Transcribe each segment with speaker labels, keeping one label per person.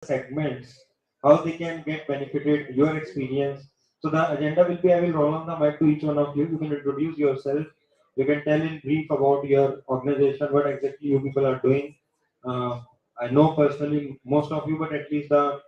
Speaker 1: segments, how they can get benefited, your experience. So the agenda will be, I will roll on the mic to each one of you. You can introduce yourself. You can tell in brief about your organization, what exactly you people are doing. Uh, I know personally most of you, but at least the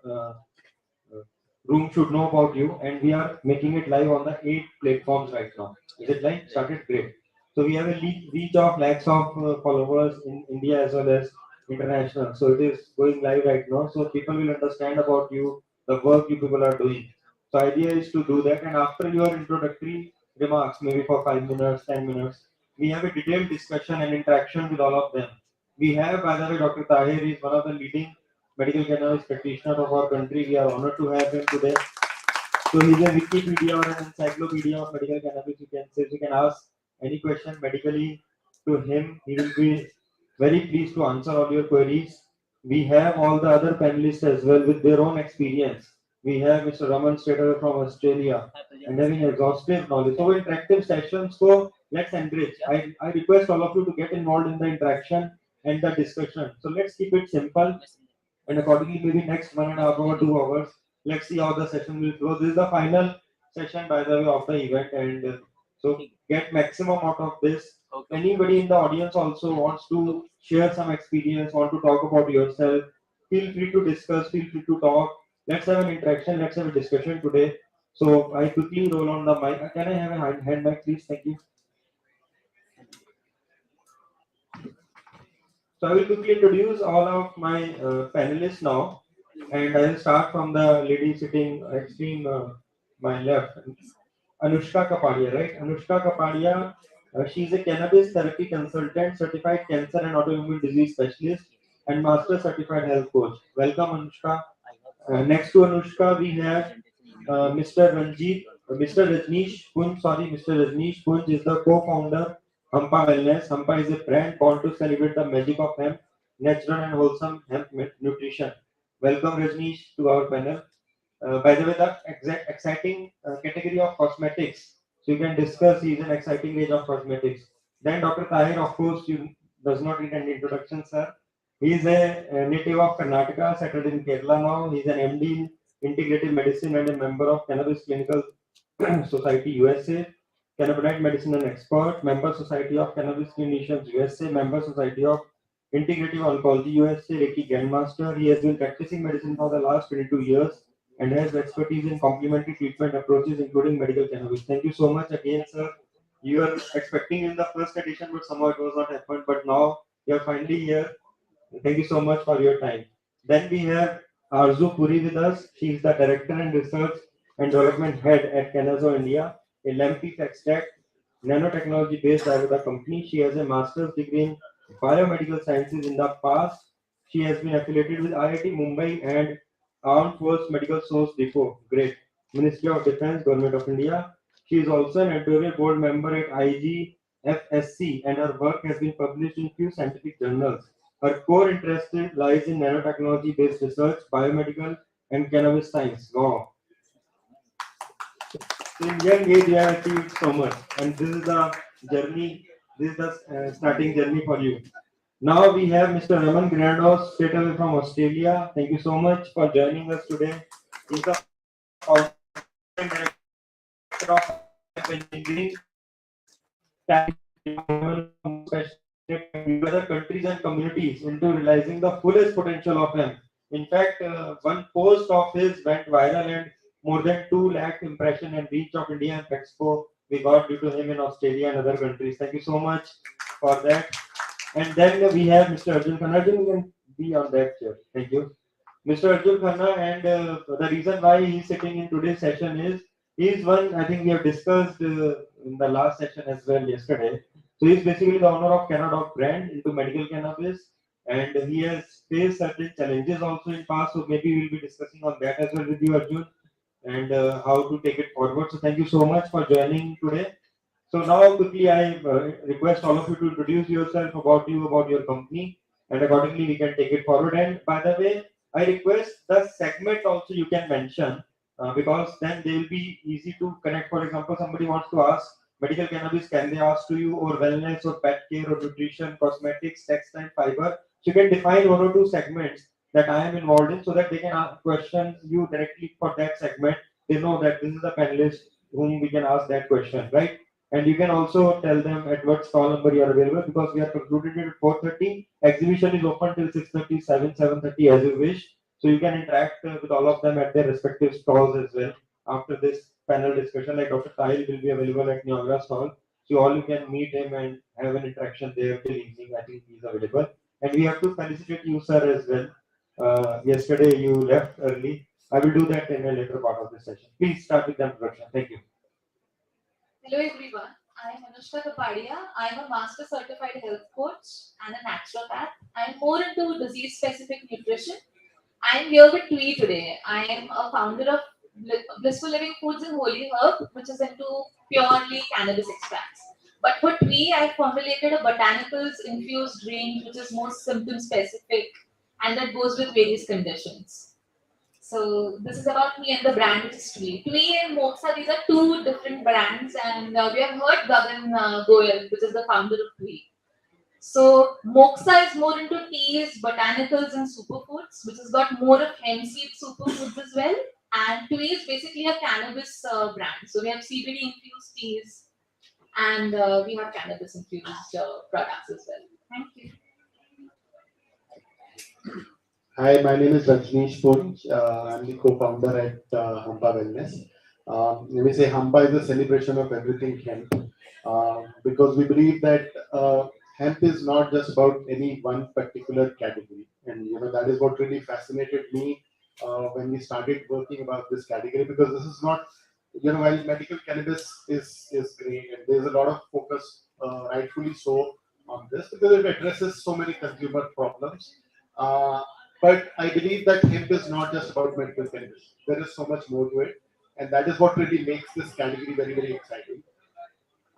Speaker 1: room should know about you. And we are making it live on the 8 platforms right now. Is it live? Started great. So we have a reach of lakhs of followers in India as well as international. So it is going live right now. So people will understand about you, the work you people are doing. So idea is to do that. And after your introductory remarks, maybe for 5 minutes, 10 minutes, we have a detailed discussion and interaction with all of them. We have, by the way, Dr. Tahir is one of the leading medical cannabis practitioner of our country. We are honored to have him today. So he's a Wikipedia or an encyclopedia of medical cannabis. You can say, you can ask any question medically to him. He will be very pleased to answer all your queries. We have all the other panelists as well with their own experience. We have Mr. Raman Strater from Australia and having exhaustive knowledge. So interactive sessions, so let's enrich. I request all of you to get involved in the interaction and the discussion. So let's keep it simple and accordingly maybe next 1.5 or 2 hours. Let's see how the session will flow. This is the final session, by the way, of the event, and so get maximum out of this. Anybody in the audience also wants to share some experience, want to talk about yourself, feel free to discuss, feel free to talk. Let's have an interaction, let's have a discussion today. So I quickly roll on the mic. Can I have a hand mic, please? Thank you. So I will quickly introduce all of my panelists now, and I will start from the lady sitting extreme my left, Anushka Kapadia, right? Anushka Kapadia, she's a cannabis therapy consultant, certified cancer and autoimmune disease specialist, and master certified health coach. Welcome, Anushka. Next to Anushka, we have Mr. Rajneesh Kunj. Sorry, Mr. Rajneesh Kunj is the co-founder Hampa Wellness. Hampa is a brand born to celebrate the magic of hemp, natural and wholesome hemp nutrition. Welcome, Rajneesh, to our panel. By the way, the exciting category of cosmetics. So you can discuss is an exciting range of cosmetics. Then Dr. Tahir, of course, you does not need any introduction, sir. He is a native of Karnataka, settled in Kerala now. He is an MD in integrative medicine and a member of Cannabis Clinical Society USA, Cannabinoid Medicine and Expert, Member Society of Cannabis Clinicians USA, Member Society of Integrative Oncology USA, Reiki Grandmaster. He has been practicing medicine for the last 22 years and has expertise in complementary treatment approaches, including medical cannabis. Thank you so much again, sir. You were expecting in the first edition, but somehow it was not happened. But now you are finally here. Thank you so much for your time. Then we have Arzu Puri with us. She is the Director and Research and Development Head at Canazo India, a Lampi extract nanotechnology based Ayurveda company. She has a master's degree in biomedical sciences in the past. She has been affiliated with IIT Mumbai and Armed Force Medical Source Depot. Great. Ministry of Defense, Government of India. She is also an editorial board member at IGFSC and her work has been published in few scientific journals. Her core interest lies in nanotechnology based research, biomedical, and cannabis science. Wow. So in young age, you have achieved so much, and this is the journey. This is the starting journey for you. Now we have Mr. Raman Granados, straight away from Australia. Thank you so much for joining us today. He's the founder and director of engineering, other countries and communities into realizing the fullest potential of hemp. In fact, one post of his went viral and more than 2 lakh impression and reach of India Hemp Expo we got due to him in Australia and other countries. Thank you so much for that. And then we have Mr. Arjun Khanna. Arjun, you can be on that chair. Thank you. Mr. Arjun Khanna, and the reason why he's sitting in today's session is he's one I think we have discussed in the last session as well yesterday. So he's basically the owner of Cannadog brand into medical cannabis, and he has faced certain challenges also in past. So maybe we'll be discussing on that as well with you, Arjun, and how to take it forward. So thank you so much for joining today. So now quickly I request all of you to introduce yourself about you, about your company, and accordingly we can take it forward. And by the way, I request the segment also you can mention because then they will be easy to connect. For example, somebody wants to ask medical cannabis, can they ask to you, or wellness, or pet care, or nutrition, cosmetics, textile, fiber. So you can define one or two segments that I am involved in, so that they can ask questions you directly for that segment. They know that this is a panelist whom we can ask that question, right? And you can also tell them at what stall number you are available, because we are concluded at 4:30. Exhibition is open till 6:30, 7:30 as you wish. So you can interact with all of them at their respective stalls as well. After this panel discussion, like Dr. Sahil will be available at Niagara stall. So all you can meet him and have an interaction there till evening. I think he's available. And we have to felicitate you, sir, as well. Yesterday you left early. I will do that in a later part of the session. Please start with the introduction. Thank you.
Speaker 2: Hello everyone, I am Anushka Kapadia. I am a master certified health coach and a naturopath. I am more into disease specific nutrition. I am here with Twee today. I am a founder of Blissful Living Foods and Holy Herb, which is into purely cannabis extracts. But for Twee, I formulated a botanicals infused range which is more symptom specific and that goes with various conditions. So this is about me and the brand which is Twee. Twee and Moxa, these are two different brands, and we have heard Gagan Goyal, which is the founder of Twee. So Moxa is more into teas, botanicals, and superfoods, which has got more of hemp seed superfoods as well. And Twee is basically a cannabis brand. So we have CBD infused teas, and we have cannabis infused products as well. Thank you.
Speaker 3: Hi, my name is Rajneesh Puri. I'm the co-founder at Hampa Wellness. Let me say Hampa is a celebration of everything hemp, because we believe that hemp is not just about any one particular category, and that is what really fascinated me when we started working about this category. Because this is not, while medical cannabis is great, and there's a lot of focus, rightfully so, on this because it addresses so many consumer problems. Uh, but I believe that hemp is not just about medical cannabis. There is so much more to it, and that is what really makes this category very, very exciting.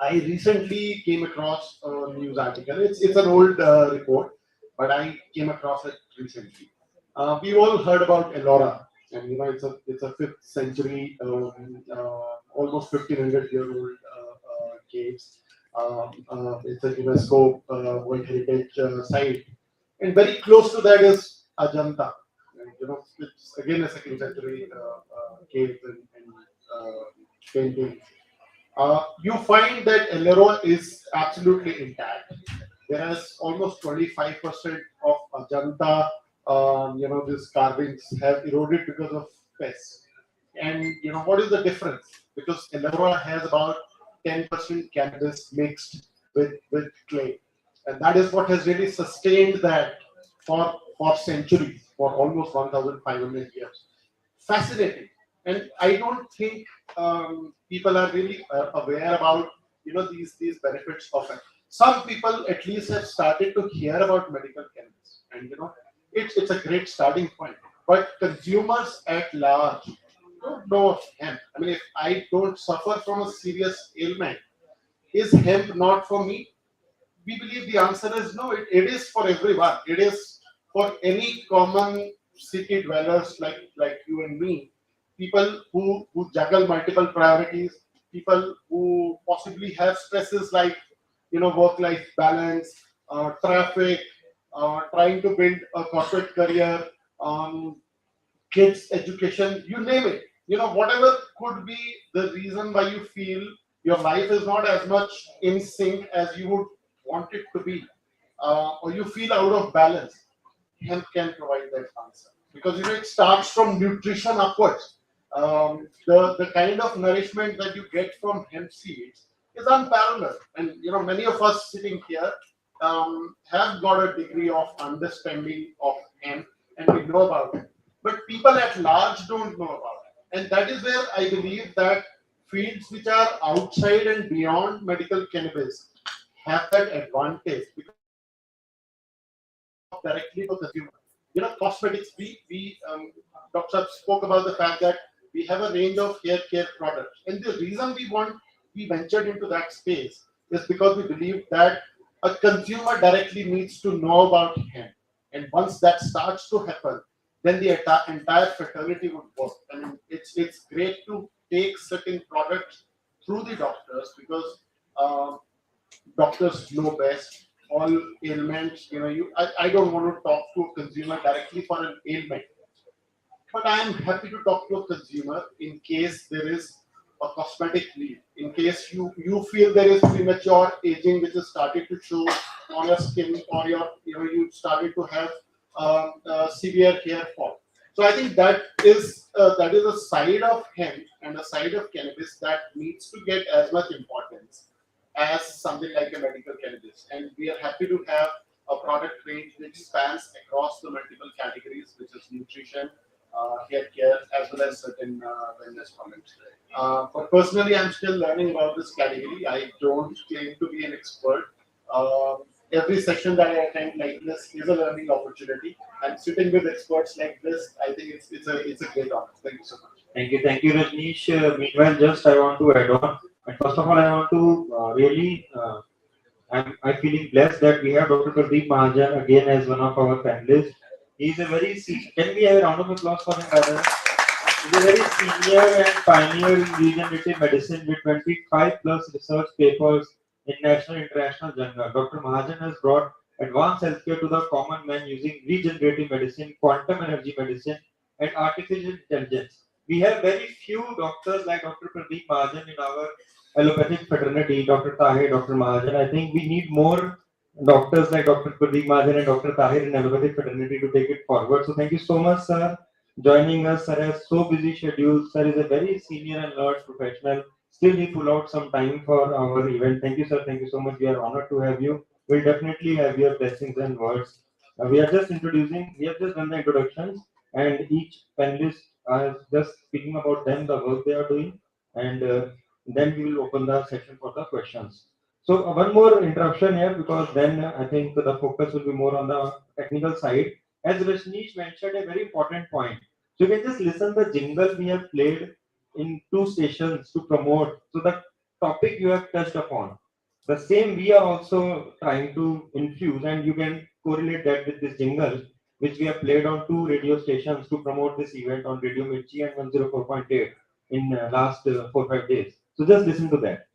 Speaker 3: I recently came across a news article. It's an old report, but I came across it recently. We all heard about Elora, and it's a fifth century, almost 1500-year-old caves. It's a UNESCO World Heritage Site, and very close to that is Ajanta. And, it's again a second century cave and painting. You find that Elero is absolutely intact. Whereas almost 25% of Ajanta, these carvings have eroded because of pests. And what is the difference? Because Elora has about 10% cannabis mixed with clay, and that is what has really sustained that for centuries, for almost 1,500 years. Fascinating, and I don't think people are really aware about these benefits of it. Some people at least have started to hear about medical cannabis, and it's a great starting point. But consumers at large don't know of hemp. I mean, if I don't suffer from a serious ailment, is hemp not for me? We believe the answer is no. It is for everyone. It is for any common city dwellers like you and me, people who juggle multiple priorities, people who possibly have stresses like work-life balance, traffic, trying to build a corporate career, um, kids education, you name it. Whatever could be the reason why you feel your life is not as much in sync as you would want it to be, or you feel out of balance. Hemp can provide that answer, because it starts from nutrition upwards. The kind of nourishment that you get from hemp seeds is unparalleled, and many of us sitting here have got a degree of understanding of hemp, and we know about it, but people at large don't know about it. And that is where I believe that fields which are outside and beyond medical cannabis have that advantage, because they talk directly to consumer. Cosmetics, we Dr. spoke about the fact that we have a range of hair care products, and the reason we ventured into that space is because we believe that a consumer directly needs to know about hemp, and once that starts to happen, then the entire fraternity would work. I mean, it's great to take certain products through the doctors, because um, doctors know best. all ailments. I don't want to talk to a consumer directly for an ailment, but I am happy to talk to a consumer in case there is a cosmetic need, in case you feel there is premature aging which is started to show on your skin, or you started to have severe hair fall. So I think that is a side of hemp and a side of cannabis that needs to get as much importance as something like a medical cannabis. And we are happy to have a product range which spans across the multiple categories, which is nutrition, hair care, as well as certain wellness products. But personally, I'm still learning about this category. I don't claim to be an expert. Every session that I attend like this is a learning opportunity, and sitting with experts like this, I think it's a great honor. Thank you so much.
Speaker 1: Thank you, Rajneesh. Meanwhile, just I want to add on. And first of all, I want to really, I'm feeling blessed that we have Dr. Pradeep Mahajan again as one of our panelists. He's a very, can we have a round of applause for him, brother? He's a very senior and pioneer in regenerative medicine with 25 plus research papers in national and international journals. Dr. Mahajan has brought advanced healthcare to the common man using regenerative medicine, quantum energy medicine, and artificial intelligence. We have very few doctors like Dr. Pradeep Mahajan in our allopathic fraternity, Dr. Tahir, Dr. Mahajan. I think we need more doctors like Dr. Pradeep Mahajan and Dr. Tahir in allopathic fraternity to take it forward. So thank you so much, sir, joining us. Sir has so busy schedule. Sir is a very senior and large professional. Still, he pull out some time for our event. Thank you, sir. Thank you so much. We are honored to have you. We'll definitely have your blessings and words. We are just introducing. We have just done the introductions, and each panelist is just speaking about them, the work they are doing, and then we will open the session for the questions. So one more interruption here, because then I think the focus will be more on the technical side. As Rajneesh mentioned, a very important point. So you can just listen the jingle we have played in two stations to promote. So the topic you have touched upon, the same we are also trying to infuse, and you can correlate that with this jingle, which we have played on two radio stations to promote this event on Radio Mirchi and 104.8 in last 4 5 days. So just listen to that.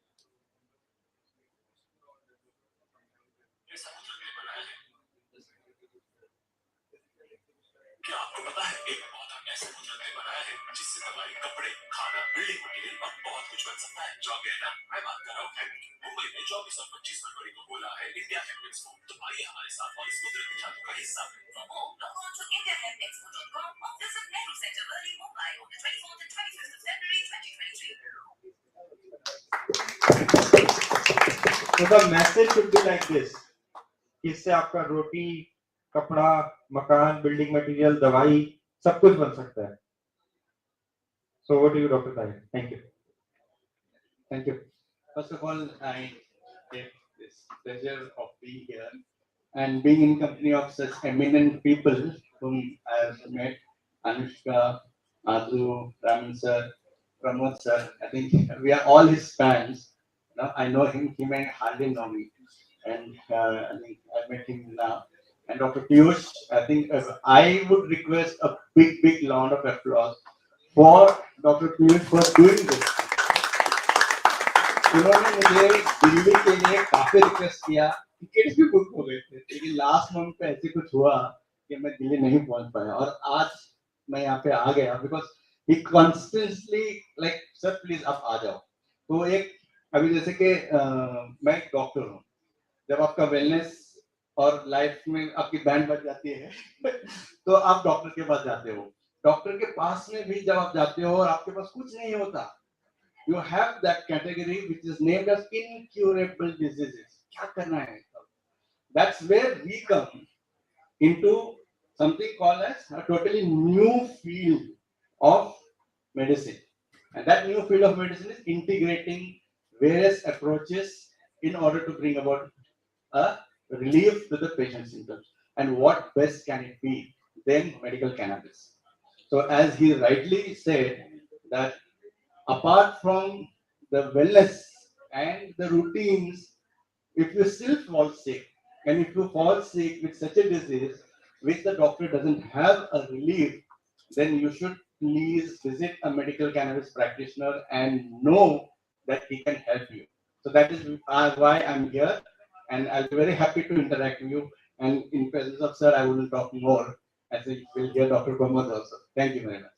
Speaker 4: क्या आपको पता है एक पौधा ऐसे कुदरत ने बनाया है जिससे दवाई, कपड़े, खाना, बिल्डिंग मटेरियल और बहुत कुछ बन सकता है। जो गया ना, मैं बात कर रहा हूँ हेम्प की। मुंबई में 24 और 25 फरवरी को बोला है इंडिया हेम्प एक्सपो। तो आइए हमारे साथ और इस कुदरती जादू का हिस्सा बने। For more, log on to indiahempexpo.com or visit Nehru Center, Worli, Mumbai on the 24th and 25th of February 2023.
Speaker 1: So the message should be like this. इससे आपका रोटी, कपड़ा, मकान, बिल्डिंग मटेरियल, दवाई, सब कुछ बन सकता है. So over to you, Dr. Tahir. Thank you.
Speaker 5: Thank you. First of all, I take this pleasure of being here and being in company of such eminent people whom I have met, Anushka, Adu, Raman sir, Pramod sir. I think we are all his fans. Now I know him, he may hardly know me. And I think I met him now. And Dr. Piyush, I think I would request a big round of applause for Dr. Piyush for doing this. उन्होंने मुझे दिल्ली के लिए काफी request किया, tickets भी book हो गए थे, लेकिन लास्ट मोमेंट पे ऐसे कुछ हुआ कि मैं दिल्ली नहीं पहुंच पाया और आज मैं यहाँ पे आ गया because he constantly like sir please आप आ जाओ। तो एक अभी जैसे कि मैं एक डॉक्टर हूँ, जब आपका वेलनेस और लाइफ में आपकी बैंड बज जाती है तो आप डॉक्टर के पास जाते हो। डॉक्टर के पास में भी जब आप जाते हो और आपके पास कुछ नहीं होता, you have that category which is named as incurable diseases. क्या करना है? That's where we come into something called as a totally new field of medicine. And that new field of medicine is integrating various approaches in order to bring about a relief to the patient's symptoms. And what best can it be than medical cannabis? So as he rightly said that apart from the wellness and the routines, if you still fall sick, and if you fall sick with such a disease which the doctor doesn't have a relief, then you should please visit a medical cannabis practitioner and know that he can help you. So that is why I'm here. and I'll be very happy to interact with you. And in presence of sir, I will talk more as we will hear Dr. Pramod also. Thank you very much.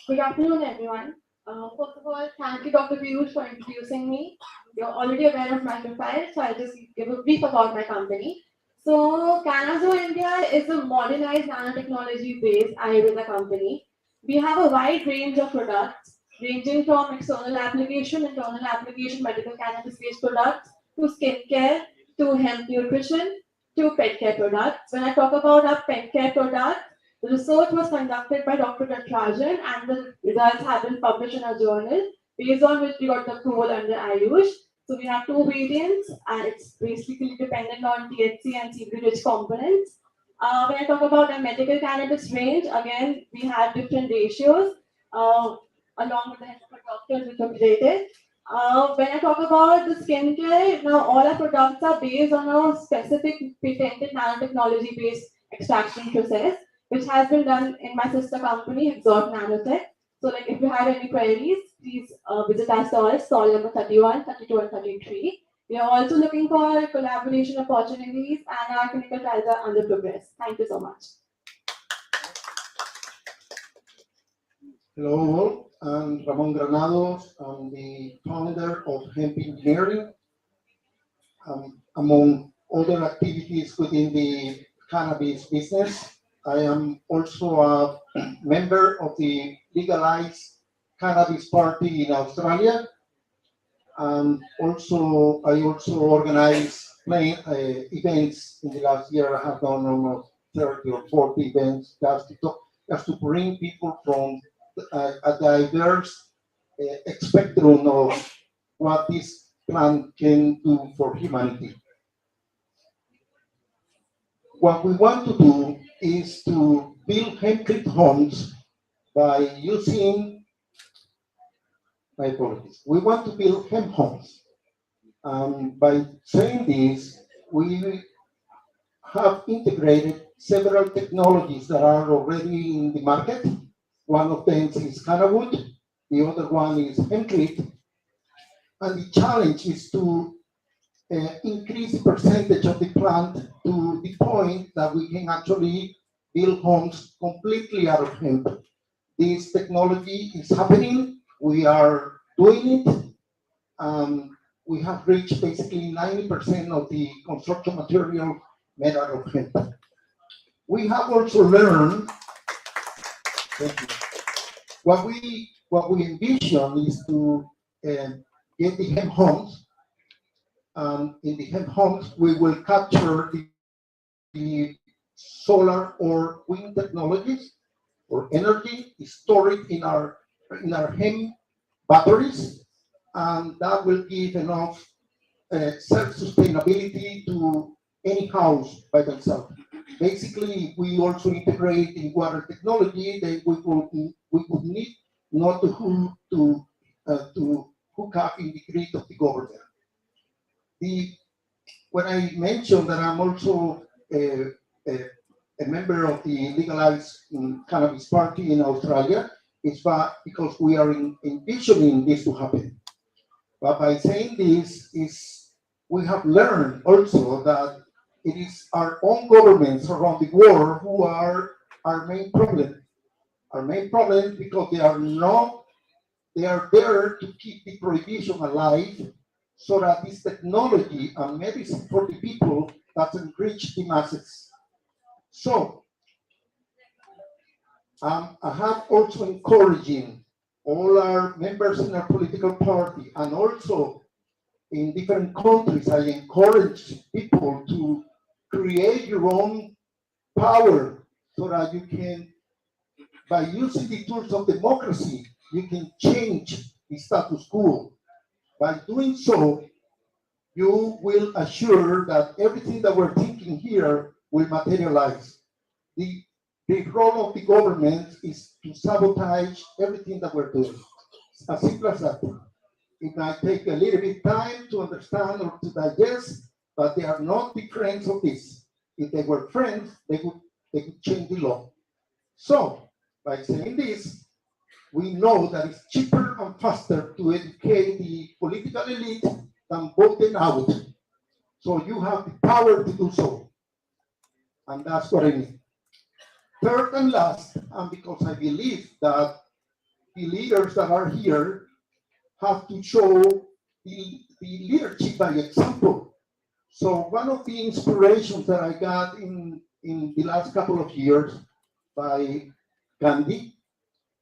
Speaker 6: Good afternoon, everyone. First of all, thank you, Dr. Piyush, for introducing me. You're already aware of my profile, so I'll just give a brief about my company. So, Canazo India is a modernized nanotechnology-based Ayurveda company. We have a wide range of products, ranging from external application, internal application, medical cannabis-based products, to skincare, to hemp nutrition, to pet care products. When I talk about our pet care products, the research was conducted by Dr. Natarajan and the results have been published in a journal, based on which we got the approval under Ayush. So we have two variants, and it's basically dependent on THC and CBD-rich components. When I talk about the medical cannabis range, again, we have different ratios, along with the help of doctors which are rated. When I talk about the skincare, now all our products are based on a specific patented nanotechnology-based extraction process, which has been done in my sister company, Exalt Nanotech. So, like, if you have any queries, please visit our stall number 31, 32, and 33. We are also looking for collaboration opportunities, and our clinical trials are under progress. Thank you so much.
Speaker 7: Hello all, I'm Ramon Granados. I'm the founder of Hemp Engineering. Among other activities within the cannabis business, I am also a member of the Legalized Cannabis Party in Australia. I also organize events. In the last year, I have done almost 30 or 40 events just to bring people from a diverse spectrum of what this plant can do for humanity. What we want to do is to build hemp homes by using, my apologies, we want to build hemp homes. By saying this, we have integrated several technologies that are already in the market. One of them is cannawood, the other one is hempcrete, and the challenge is to increase the percentage of the plant to the point that we can actually build homes completely out of hemp. This technology is happening. We are doing it. We have reached basically 90% of the construction material made out of hemp. We have also learned what we envision is to get the hemp homes. In the hemp homes, we will capture the solar or wind technologies or energy, store it in our hemp batteries, and that will give enough self-sustainability to any house by themselves. Basically, we also integrate in water technology that we would need not to hook up in the grid of the government. When I mentioned that I'm also a member of the Legalized Cannabis Party in Australia, it's because we are envisioning this to happen. But by saying this, we have learned also that it is our own governments around the world who are our main problem. Our main problem is because they are there to keep the prohibition alive so that this technology and medicine for the people doesn't reach the masses. So I have also encouraging all our members in our political party and also in different countries, I encourage people to create your own power so that you can, by using the tools of democracy, you can change the status quo. By doing so, you will assure that everything that we're thinking here will materialize. The role of the government is to sabotage everything that we're doing. It's as simple as that. It might take a little bit time to understand or to digest, but they are not the friends of this. If they were friends, they could change the law. So, by saying this, we know that it's cheaper and faster to educate the political elite than vote them out. So you have the power to do so. And that's what I mean. Third and last, and because I believe that the leaders that are here have to show the leadership by example. So one of the inspirations that I got in the last couple of years by Gandhi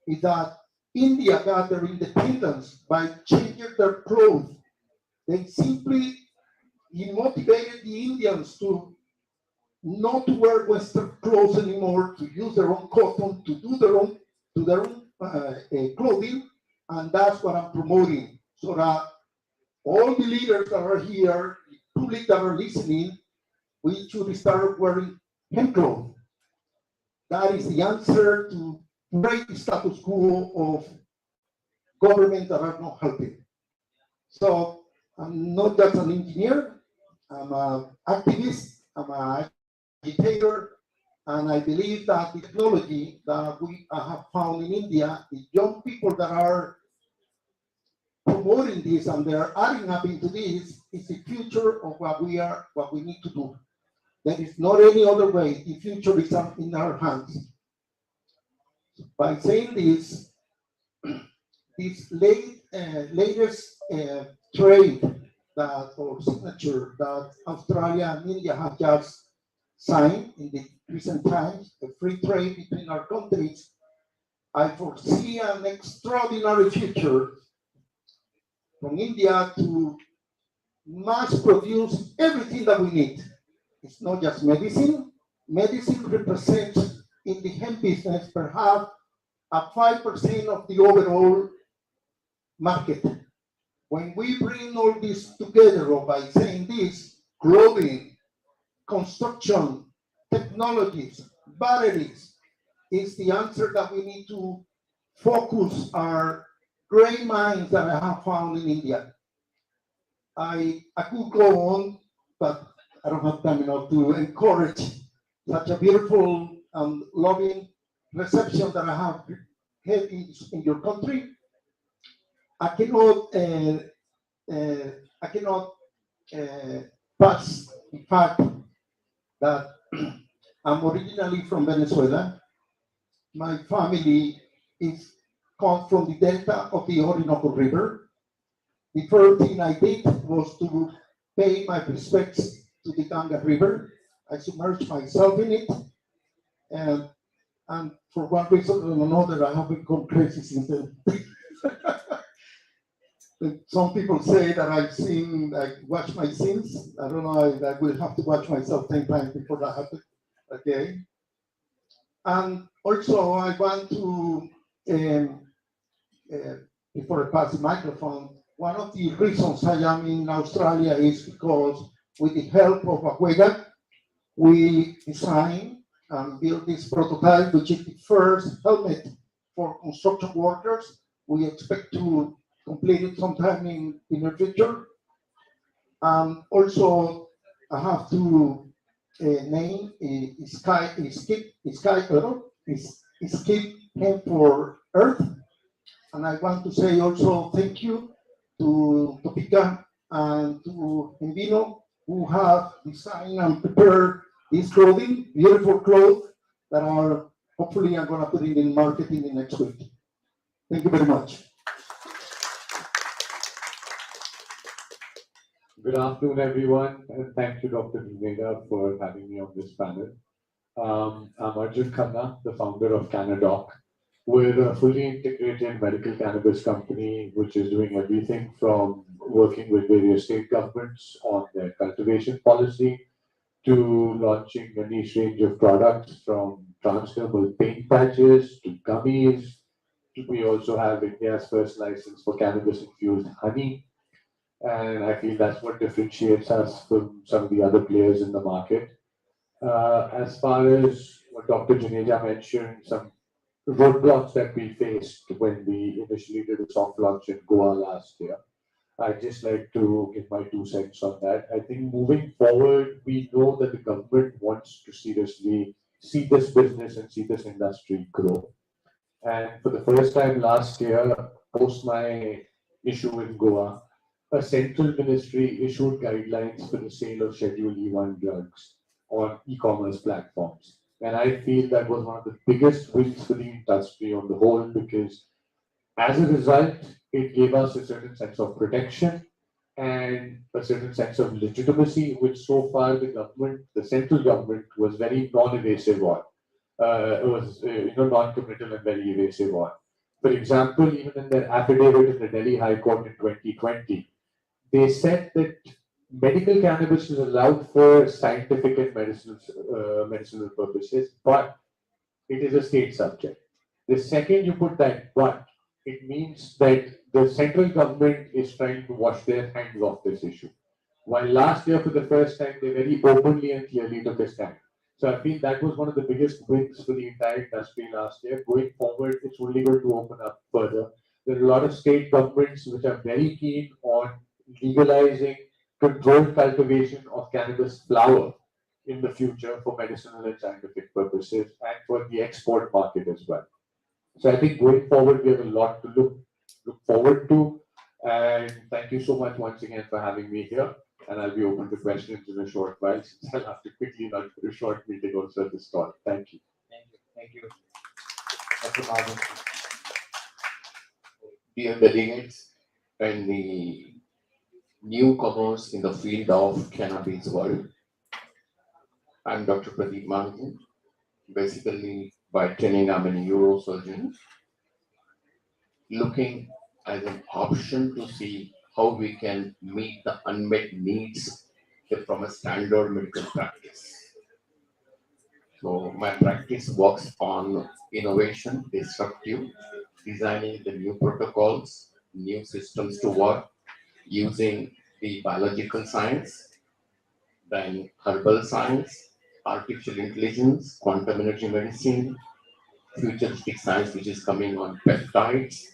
Speaker 7: is that India got their independence by changing their clothes. They simply he motivated the Indians to not to wear Western clothes anymore, to use their own cotton, to their own clothing, and that's what I'm promoting. So that all the leaders that are here, the public that are listening, we should start wearing hemp clothes. That is the answer to break the status quo of government that are not helping. So I'm not just an engineer, I'm an activist, I'm an agitator, and I believe that the technology that we have found in India, the young people that are promoting this and they're adding up into this is the future of what we need to do. There is not any other way. The future is in our hands. By saying this, this latest trade that or signature that Australia and India have just signed in the recent times, a free trade between our countries, I foresee an extraordinary future from India to mass produce everything that we need. It's not just medicine. Medicine represents in the hemp business perhaps a 5% of the overall market. When we bring all this together, or by saying this, clothing, construction, technologies, batteries, is the answer that we need to focus our great minds that I have found in India. I could go on, but I don't have time enough to encourage such a beautiful and loving reception that I have had in your country. I cannot I cannot pass the fact that I'm originally from Venezuela. My family is comes from the delta of the Orinoco River. The first thing I did was to pay my respects to the Ganga River. I submerged myself in it, and for one reason or another, I have become crazy since then. Some people say that I watch my sins. I don't know, I will have to watch myself 10 times before that happens. Okay. And also, I want to, before I pass the microphone, one of the reasons I am in Australia is because, with the help of Aguega, we designed and built this prototype, which is the first helmet for construction workers. We expect to complete it sometime in the future. Also, I have to name Escape Hemp for Earth. And I want to say also thank you to Topika and to Invino, who have designed and prepared this clothing, beautiful clothes that are hopefully I'm going to put it in marketing in next week. Thank you very much.
Speaker 8: Good afternoon, everyone, and thank you, Dr. Vineda, for having me on this panel. I'm Arjun Khanna, the founder of Canadoc. We're a fully integrated medical cannabis company, which is doing everything from working with various state governments on their cultivation policy to launching a niche range of products from transdermal paint patches to gummies. We also have India's first license for cannabis-infused honey. And I feel that's what differentiates us from some of the other players in the market. As far as what Dr. Juneja mentioned, some roadblocks that we faced when we initially did a soft launch in Goa last year. I'd just like to give my 2 cents on that. I think moving forward, we know that the government wants to seriously see this business and see this industry grow. And for the first time last year, post my issue in Goa, a central ministry issued guidelines for the sale of Schedule E1 drugs on e-commerce platforms. And I feel that was one of the biggest wins for the industry on the whole because as a result, it gave us a certain sense of protection and a certain sense of legitimacy, which so far the government, the central government, was very non-evasive on. Was non-committal and very evasive on. For example, even in their affidavit in the Delhi High Court in 2020, they said that medical cannabis is allowed for scientific and medicinal purposes, but it is a state subject. The second you put that but, it means that the central government is trying to wash their hands off this issue. While last year, for the first time, they very openly and clearly took a stand. So I feel that was one of the biggest wins for the entire industry last year. Going forward, it's only going to open up further. There are a lot of state governments which are very keen on legalizing controlled cultivation of cannabis flower in the future for medicinal and scientific purposes and for the export market as well. So I think going forward, we have a lot to look forward to. And thank you so much once again for having me here. And I'll be open to questions in a short while since I'll have to quickly run for a short meeting also at the start. Thank you.
Speaker 1: Thank you. Dr. Mahajan.
Speaker 4: Dear delegates and the newcomers in the field of cannabis world, I'm Dr. Pradeep Mahajan. Basically, by training, I'm a neurosurgeon, looking as an option to see how we can meet the unmet needs from a standard medical practice. So my practice works on innovation, disruptive, designing the new protocols, new systems to work using the biological science, then herbal science, artificial intelligence, quantum energy medicine, futuristic science which is coming on peptides,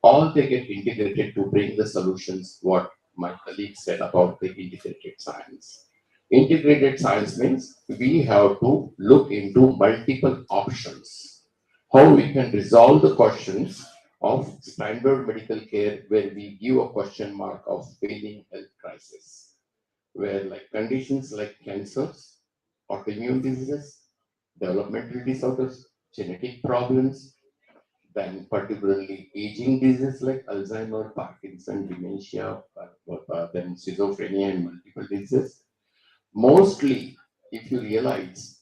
Speaker 4: all they get integrated to bring the solutions what my colleague said about the integrated science. Integrated science means we have to look into multiple options, how we can resolve the questions of standard medical care where we give a question mark of failing health crisis, where like conditions like cancers, autoimmune diseases, developmental disorders, genetic problems, then particularly aging diseases like Alzheimer, Parkinson, dementia, then schizophrenia and multiple diseases. Mostly, if you realize,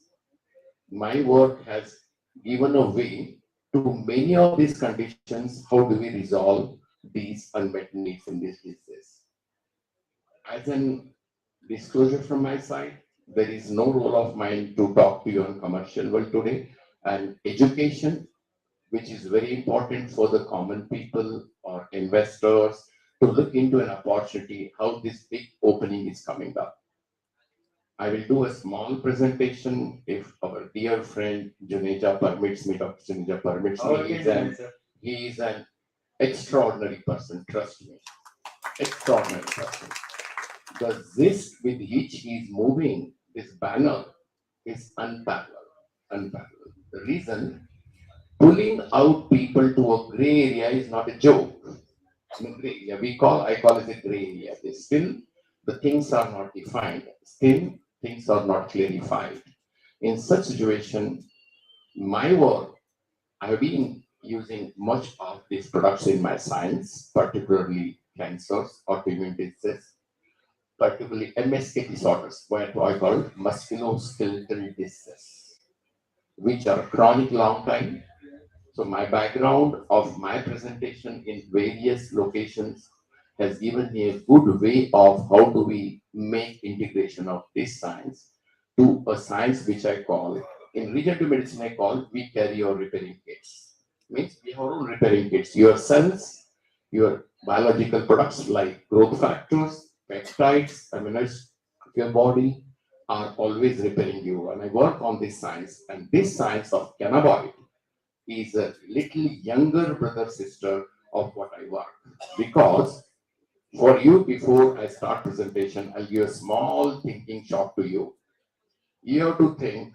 Speaker 4: my work has given a way to many of these conditions. How do we resolve these unmet needs in these diseases? As an disclosure from my side, there is no role of mine to talk to you on commercial world today, and education, which is very important for the common people or investors to look into an opportunity, how this big opening is coming up. I will do a small presentation if our dear friend Juneja permits me, Dr. Juneja permits me. He is an extraordinary person, trust me. Extraordinary person. The zest with which he is moving this banner is unparalleled. Unparalleled. The reason, pulling out people to a gray area is not a joke. In gray area, I call it a gray area. Still, the things are not defined. Still, things are not clarified. In such situation, my work, I have been using much of these products in my science, particularly cancers, autoimmune diseases, particularly MSK disorders, what I call musculoskeletal diseases, which are chronic long time. So my background of my presentation in various locations has given me a good way of how do we make integration of this science to a science which I call, in regenerative medicine I call, we carry your repairing kits. Means we have our own repairing kits. Your cells, your biological products like growth factors, peptides, amino acids of your body are always repairing you. And I work on this science, and this science of cannabinoid is a little younger brother sister of what I work. Because for you, before I start presentation, I'll give a small thinking shot to you. You have to think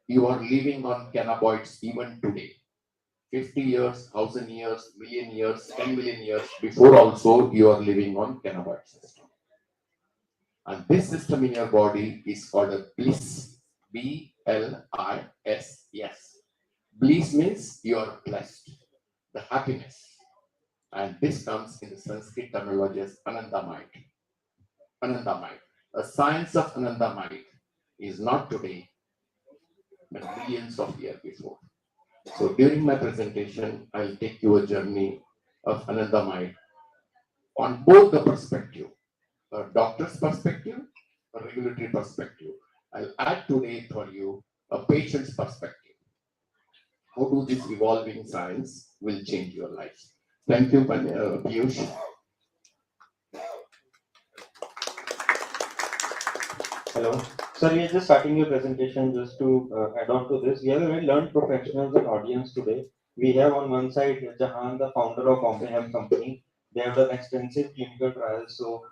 Speaker 4: you are living on cannabinoids even today. 50 years, 1,000 years, million years, 10 million years before also you are living on cannabinoid system. And this system in your body is called a bliss. B-L-I-S-S. Bliss means you are blessed, the happiness. And this comes in the Sanskrit terminology as Anandamite. Anandamite. The science of Anandamite is not today, but millions of years before. So during my presentation, I'll take you a journey of Anandamite on both the perspective, a doctor's perspective, a regulatory perspective. I'll add today for you a patient's perspective. How do this evolving science will change your life? Thank you, Piyush.
Speaker 1: Hello. Sir, we are just starting your presentation. Just to add on to this, we have a very learned professionals and audience today. We have on one side Jahan, the founder of Bombay Hemp Company. They have done extensive clinical trials, so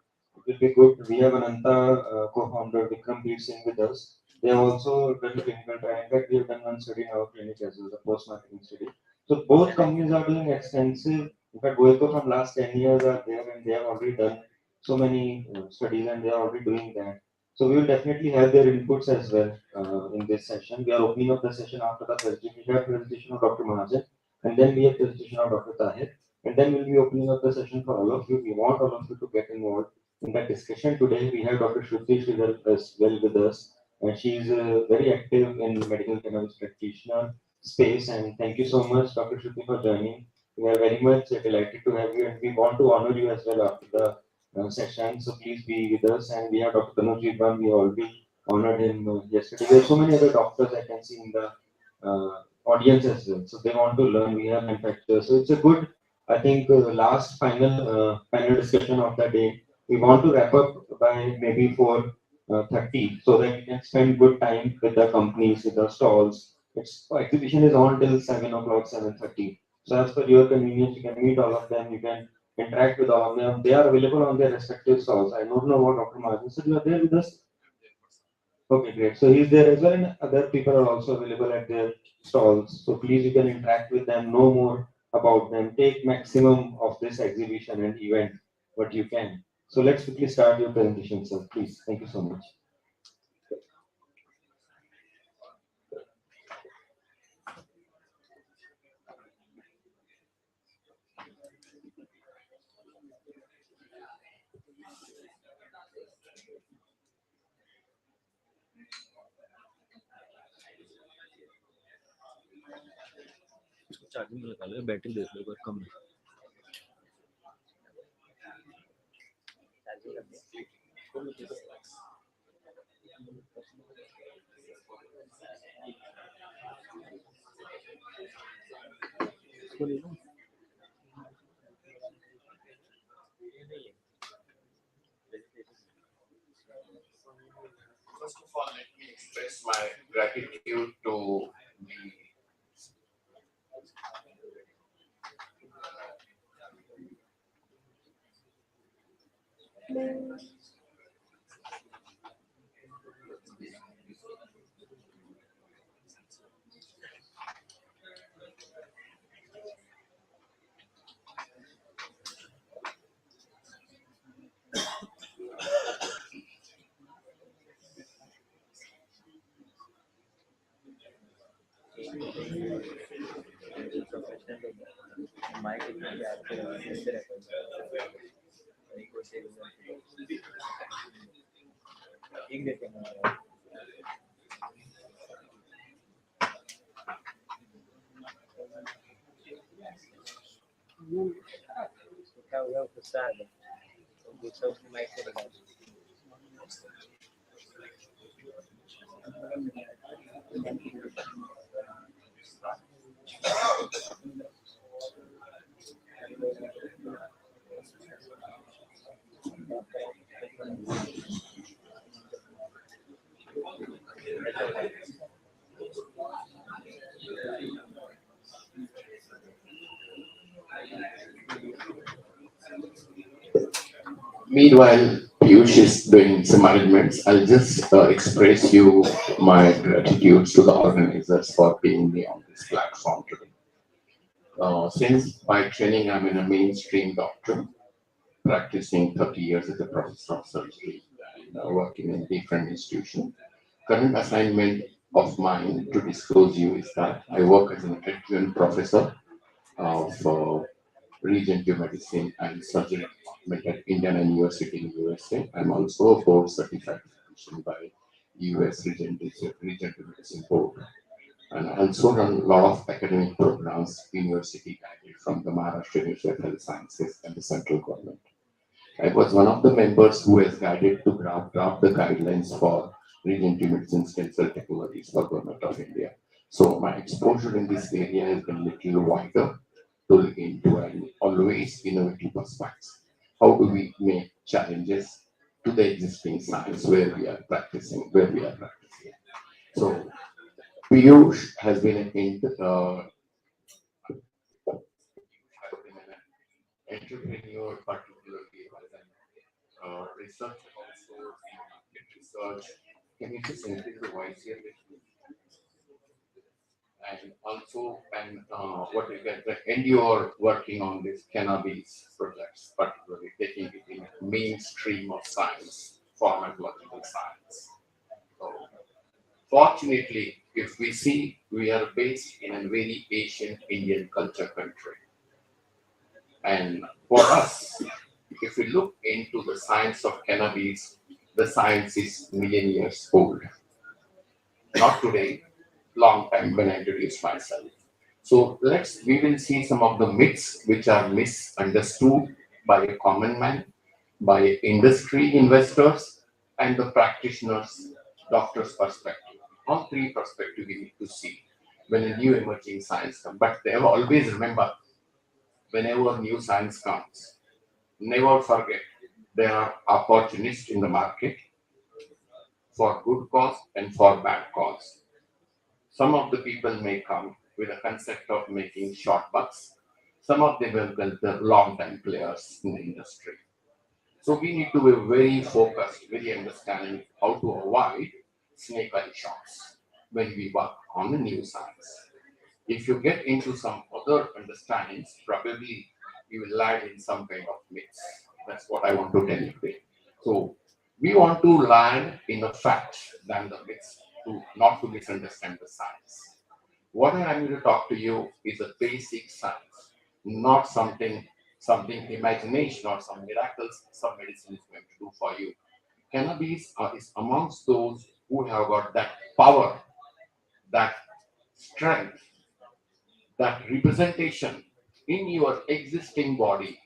Speaker 1: it will be good. We have Ananta, co-founder Vikram Beer Singh with us. They have also done a clinical trial. In fact, we have done one study in our clinic as well, the post-marketing study. So both companies are doing extensive. In fact, Goeco from last 10 years are there, and they have already done so many studies, and they are already doing that. So we will definitely have their inputs as well in this session. We are opening up the session after the presentation. We have presentation of Dr. Mahajan, and then we have presentation of Dr. Tahir, and then we'll be opening up the session for all of you. We want all of you to get involved in that discussion. Today we have Dr. Shruti Sridhar as well with us, and she is very active in medical cannabis practitioner space. And thank you so much, Dr. Shruti, for joining. We are very much delighted to have you, and we want to honor you as well after the session. So please be with us. And we have Dr. Tanuj Vidwan. We already honored him yesterday. There are so many other doctors I can see in the audience as well. So they want to learn. We have manufacturers. So it's a good, I think, last final panel discussion of the day. We want to wrap up by maybe 4:30 so that we can spend good time with the companies, with the stalls. Its exhibition is on till 7 o'clock, 7:30. So as per your convenience, you can meet all of them. You can interact with all of them. They are available on their respective stalls. I don't know about Dr. Martin. So you are there with us? Okay, great. So he's there as well, and other people are also available at their stalls. So please, you can interact with them, know more about them, take maximum of this exhibition and event what you can. So let's quickly start your presentation, sir. Please. Thank you so much.
Speaker 9: Charging लगा लो battery देख लो कम इसको ले लो
Speaker 4: First of all, let me express my gratitude to the
Speaker 9: mike इतना भी आपके रहते एक देते हैं क्या हुआ गुस्सा आ गया गुस्सा उसने माइक से लगा
Speaker 4: Meanwhile, Piyush is doing some arrangements. I'll just express you my gratitude to the organizers for being me on this platform today.
Speaker 10: Since by training I'm in a mainstream doctor, practicing 30 years as a professor of surgery and working in different institutions. Current assignment of mine to disclose you is that I work as an adjunct professor of regenerative medicine and surgery department at Indiana University in USA. I'm also a board certified physician by US Regenerative Medicine Board. And I also run a lot of academic programs, university guided from the Maharashtra Institute of Health Sciences and the central government. I was one of the members who has guided to draft the guidelines for regenerative medicine stem cell technologies for government of India. So my exposure in this area has been little wider to look into an always innovative perspectives. How do we make challenges to the existing science where we are practicing? So Piyush has been an entrepreneur, particularly as an research also in market research. Can you just increase the voice here? And also, and you're working on this cannabis projects, particularly taking it in mainstream of science, pharmacological science. So, fortunately, if we see, we are based in a very ancient Indian culture country. And for us, if we look into the science of cannabis, the science is million years old. Not today, long time when I introduced myself. So we will see some of the myths which are misunderstood by a common man, by industry investors, and the practitioners, doctors' perspective. All three perspectives we need to see when a new emerging science comes. But they have always remember, whenever new science comes, never forget there are opportunists in the market for good cause and for bad cause. Some of the people may come with a concept of making short bucks. Some of them will be the long-time players in the industry. So we need to be very focused, very understanding how to avoid snake oil shots when we work on the new science. If you get into some other understandings, probably you will land in some kind of myths. That's what I want to tell you today. So we want to land in the facts than the myths, to not to misunderstand the science. What I'm going to talk to you is a basic science, not something imagination or some miracles some medicine is going to do for you. Cannabis is amongst those who have got that power, that strength, that representation in your existing body,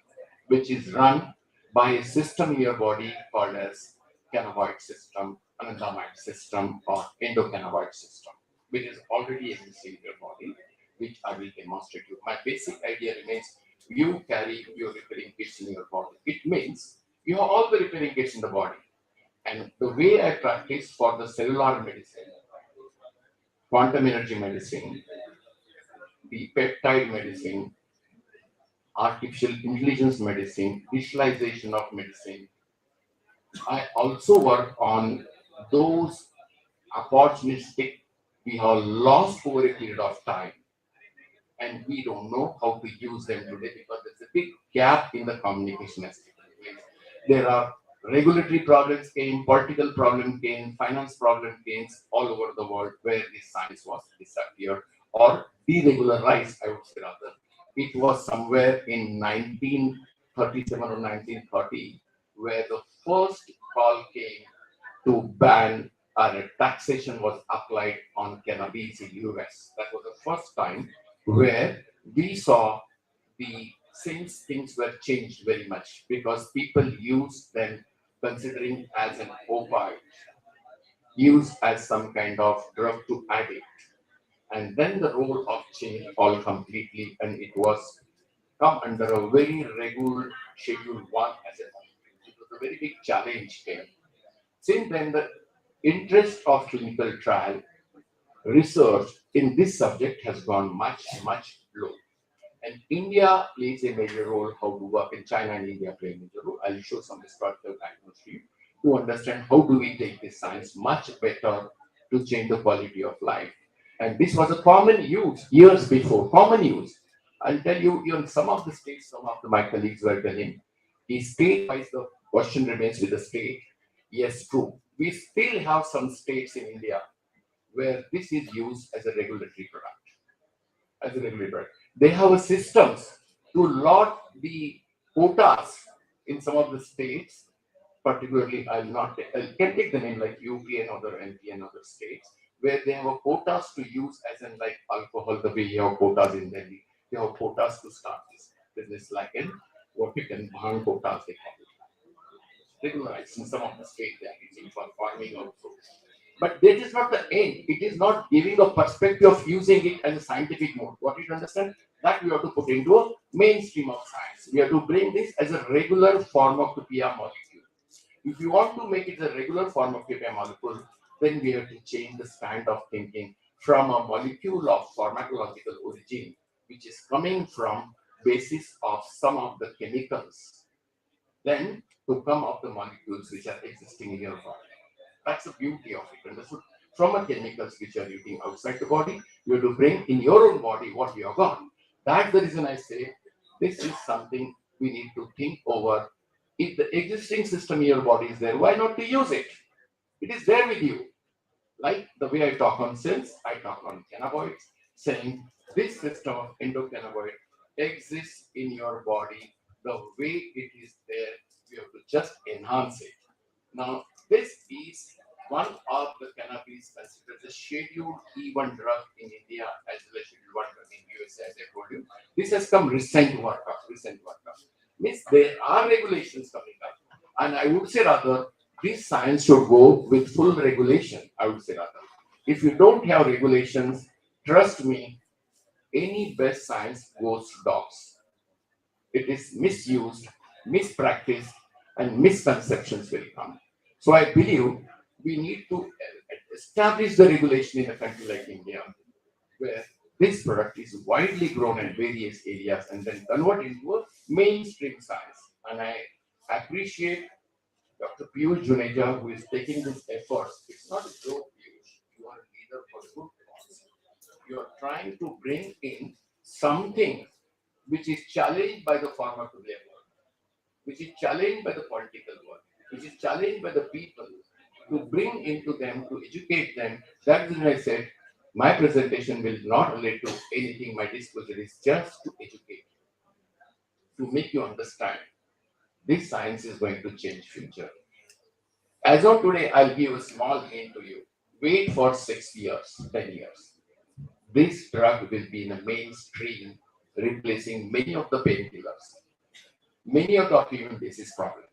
Speaker 10: which is run by a system in your body called as cannabinoid system, anandamide system, or endocannabinoid system, which is already existing in your body, which I will demonstrate you. My basic idea remains you carry your repairing kits in your body. It means you have all the repairing kits in the body. And the way I practice for the cellular medicine, quantum energy medicine, the peptide medicine, artificial intelligence medicine, digitalization of medicine. I also work on those opportunistic we have lost over a period of time, and we don't know how to use them today because there's a big gap in the communication as taken place. There are regulatory problems came, political problem came, finance problem came all over the world where this science was disappeared or deregularized, I would say rather. It was somewhere in 1937 or 1930 where the first call came to ban or taxation was applied on cannabis in US. That was the first time where we saw the since things were changed very much because people use them considering as an opioid, used as some kind of drug to addict. And then the role of change all completely, and it was come under a very regular schedule one as a it was a very big challenge came. Since then, the interest of clinical trial research in this subject has gone much, much low. And India plays a major role how to work in China and India play a major role. I'll show some historical background to you to understand how do we take this science much better to change the quality of life. And this was a common use years before, common use. I'll tell you, even some of the states, some of my colleagues were telling, is state-wise the question remains with the state. Yes, true. We still have some states in India where this is used as a regulatory product. As a regulatory product. They have a systems to lot the quotas in some of the states, particularly I can take the name like UP and other MP and other states, where they have a quotas to use as in like alcohol, the way you have quotas in Delhi. They have quotas to start this business like in what you can bhang quotas they call it. Regularized in some of the states they are using for farming also. But that is not the end. It is not giving a perspective of using it as a scientific mode. What you understand? That we have to put into a mainstream of science. We have to bring this as a regular form of the PA molecule. If you want to make it a regular form of PA molecule, then we have to change the stand of thinking from a molecule of pharmacological origin, which is coming from basis of some of the chemicals, then to come up the molecules which are existing in your body. That's the beauty of it. Understood? From the chemicals which are eating outside the body, you have to bring in your own body what you have got. That's the reason I say this is something we need to think over. If the existing system in your body is there, why not to use it? It is there with you. Like the way I talk on cells, I talk on cannabinoids, saying this system of endocannabinoid exists in your body the way it is there. We have to just enhance it. Now, this is one of the cannabis considered a Schedule E1 drug in India as well as Schedule 1 drug in USA, as I told you. This has come recent workup. Means there are regulations coming up. And I would say rather, this science should go with full regulation, I would say rather. If you don't have regulations, trust me, any best science goes to dogs. It is misused, mispracticed, and misconceptions will come. So I believe we need to establish the regulation in a country like India, where this product is widely grown in various areas and then convert into a mainstream science. And I appreciate Dr. Piyush Juneja, who is taking this effort. It's not a joke, Piyush. You are a leader for the good cause. You are trying to bring in something which is challenged by the pharmacopoeia world, which is challenged by the political world, which is challenged by the people, to bring into them, to educate them. That is why I said my presentation will not relate to anything. My disclosure is just to educate, to make you understand. This science is going to change future. As of today, I'll give a small hint to you. Wait for 6 years, 10 years. This drug will be in the mainstream, replacing many of the painkillers, many of the autoimmune disease problems,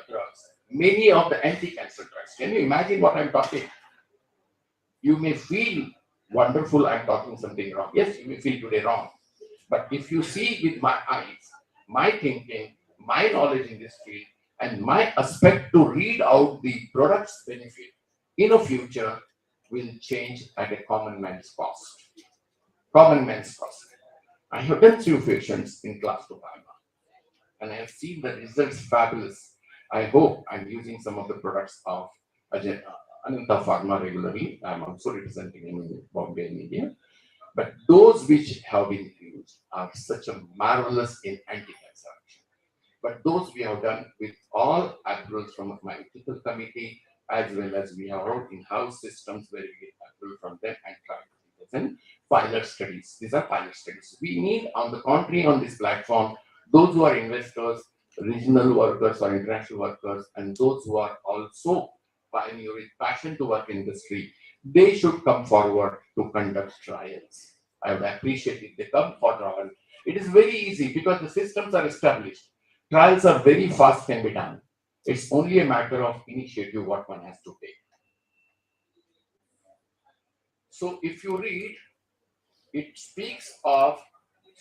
Speaker 10: drugs, many of the anti-cancer drugs. Can you imagine what I'm talking? You may feel wonderful, I'm talking something wrong. Yes, you may feel today wrong. But if you see with my eyes, my thinking, my knowledge in this field, and my aspect to read out the product's benefit in the future will change at a common man's cost. Common man's cost. I have done few patients in class 2 pharma, and I have seen the results fabulous. I hope I'm using some of the products of Ananta Pharma regularly. I'm also representing in Bombay in India. But those which have been used are such a marvelous in anti-cancer action. But those we have done with all approvals from my ethical committee, as well as we have our in-house systems where we get approval from them and try to present pilot studies. These are pilot studies. We need, on the contrary, on this platform, those who are investors, regional workers or international workers, and those who are also pioneering passion to work in industry, they should come forward to conduct trials. I would appreciate if they come for trial. It is very easy because the systems are established. Trials are very fast, can be done. It's only a matter of initiative what one has to take. So if you read, it speaks of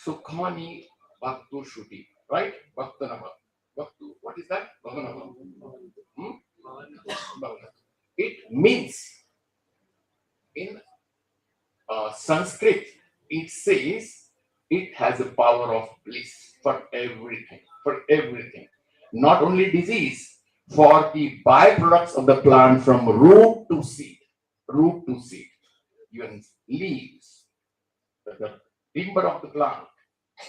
Speaker 10: Sukhani Bhaktu Shuti, right? Bhaktanama. Bhaktu. What is that? Bhavanama. It means in Sanskrit, it says it has a power of bliss for everything. Not only disease, for the byproducts of the plant from root to seed, even leaves, the timber of the plant,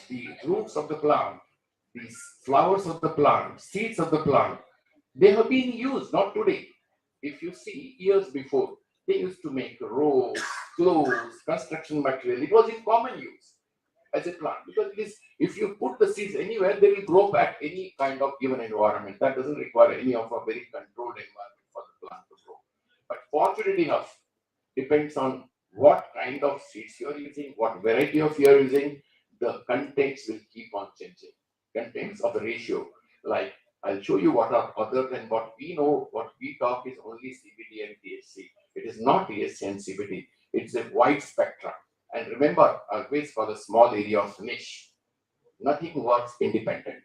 Speaker 10: the roots of the plant, the flowers of the plant, seeds of the plant, they have been used, not today. If you see years before, they used to make ropes, clothes, construction material. It was in common use as a plant because it is, if you put the seeds anywhere, they will grow at any kind of given environment. That doesn't require any of a very controlled environment for the plant to grow. But fortunately enough, depends on what kind of seeds you are using, what variety of you are using, the contents will keep on changing. Contents of the ratio, like I'll show you what are other than what we know, what we talk is only CBD and THC. It is not THC and CBD. It's a wide spectrum. And remember, always for the small area of niche, nothing works independent.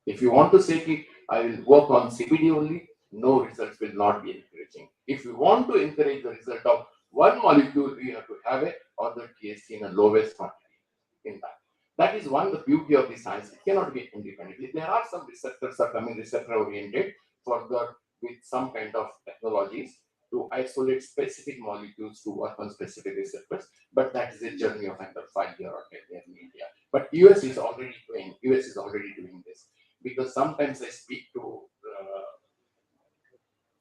Speaker 10: If you want to say, "Ki, I will work on CBD only," no results will not be encouraging. If you want to encourage the result of one molecule, we have to have it or the THC in a lowest quantity in that. That is one, the beauty of the science. It cannot be independently. There are some receptors are coming receptor oriented further with some kind of technologies to isolate specific molecules to work on specific receptors. But that is a journey of under 5 years or 10 years in India. But US is already doing this because sometimes I speak to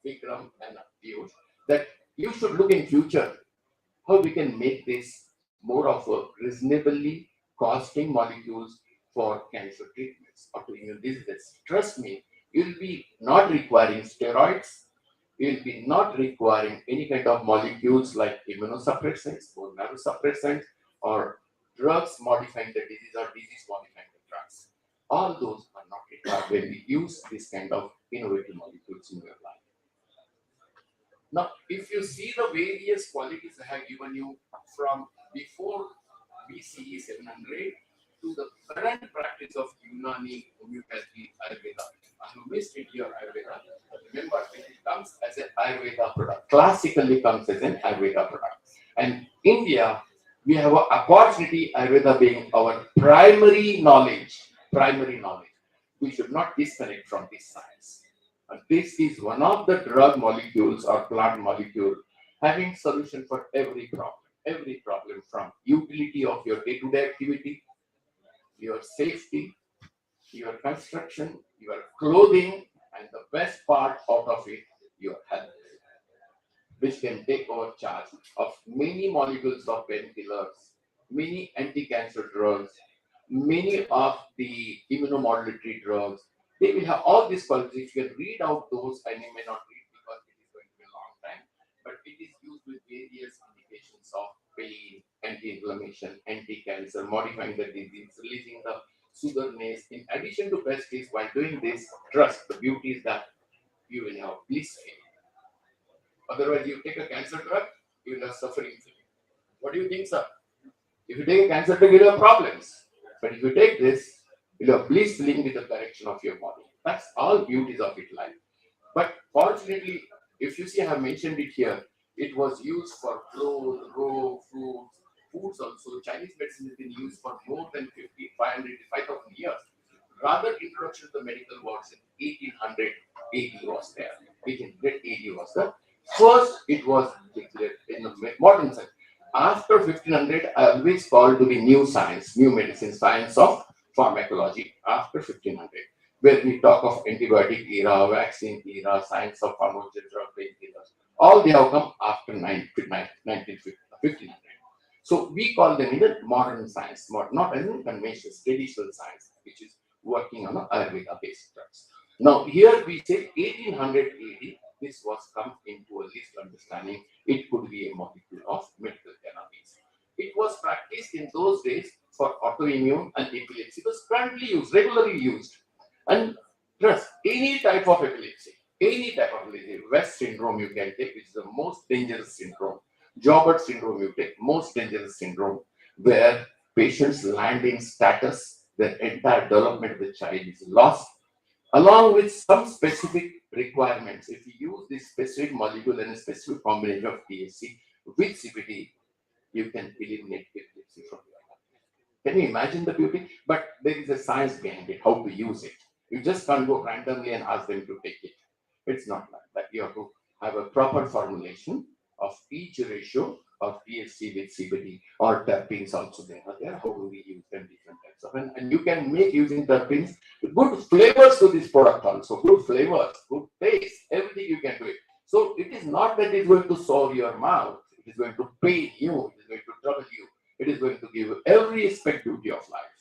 Speaker 10: Vikram and Piyush that you should look in future how we can make this more of a reasonably costing molecules for cancer treatments, autoimmune diseases. Trust me, you'll be not requiring steroids, you'll be not requiring any kind of molecules like immunosuppressants or neurosuppressants or drugs modifying the disease or disease modifying the drugs. All those are not required when we use this kind of innovative molecules in your life. Now, if you see the various qualities I have given you from before BCE 700 to the current practice of Unani, homeopathy, Ayurveda. I have missed it here, Ayurveda. But remember, when it comes as an Ayurveda product, classically comes as an Ayurveda product. And India, we have an opportunity, Ayurveda being our primary knowledge. We should not disconnect from this science. And this is one of the drug molecules or plant molecule having solution for every problem from utility of your day-to-day activity, your safety, your construction, your clothing, and the best part out of it, your health, which can take over charge of many molecules of painkillers, many anti-cancer drugs, many of the immunomodulatory drugs. They will have all these qualities. If you can read out those, I may not read because it is going to be a long time, but it is used with various indications of pain, anti-inflammation, anti-cancer, modifying the disease, releasing the sugarness. In addition to best case, while doing this, trust the beauty is that you will have bliss feeling. Otherwise, you take a cancer drug, you will have suffering feeling. What do you think, sir? If you take a cancer drug, you'll have problems. But if you take this, you'll have bliss feeling with the correction of your body. That's all beauties of it life. But fortunately, if you see, I have mentioned it here, it was used for clothes, raw fruits, foods also. Chinese medicine has been used for more than 50, 500, 5,000 years. Rather, introduction to the medical words in 1800 AD was there. 1800 AD was the first it was declared in the modern science. After 1500, I always called to be new science, new medicine, science of pharmacology after 1500, where we talk of antibiotic era, vaccine era, science of pharmaceutical painkillers. All they have come after 1500. So we call them either modern science, not as in conventional, traditional science, which is working on a Ayurveda based drugs. Now here we say 1800 AD, this was come into a list understanding it could be a molecule of medical cannabis. It was practiced in those days for autoimmune and epilepsy. It was currently used, regularly used. And trust, any type of epilepsy, West syndrome you can take, which is the most dangerous syndrome. Joubert syndrome you take, most dangerous syndrome, where patients land in status, their entire development of the child is lost, along with some specific requirements. If you use this specific molecule and a specific combination of THC with CBD, you can eliminate epilepsy from your life. Can you imagine the beauty? But there is a science behind it, how to use it. You just can't go randomly and ask them to take it. It's not like that. You have to have a proper formulation of each ratio of THC with CBD or terpenes also there. How do we use them different types stuff. And you can make using terpenes good flavors to this product also, good flavors, good taste, everything you can do it. So it is not that it's going to sour your mouth, it is going to pain you, it is going to trouble you, it is going to give you every aspect beauty of life.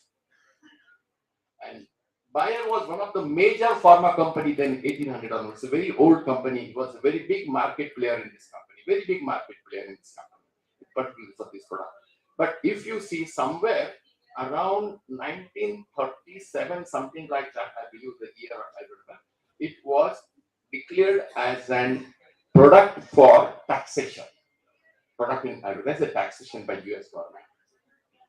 Speaker 10: And Bayer was one of the major pharma company then 1800 onwards. It's a very old company. It was a very big market player in this company. Very big market player in this company, particularly for this product. But if you see somewhere around 1937, something like that, I believe the year I remember, it was declared as an product for taxation. Product in as a taxation by US government.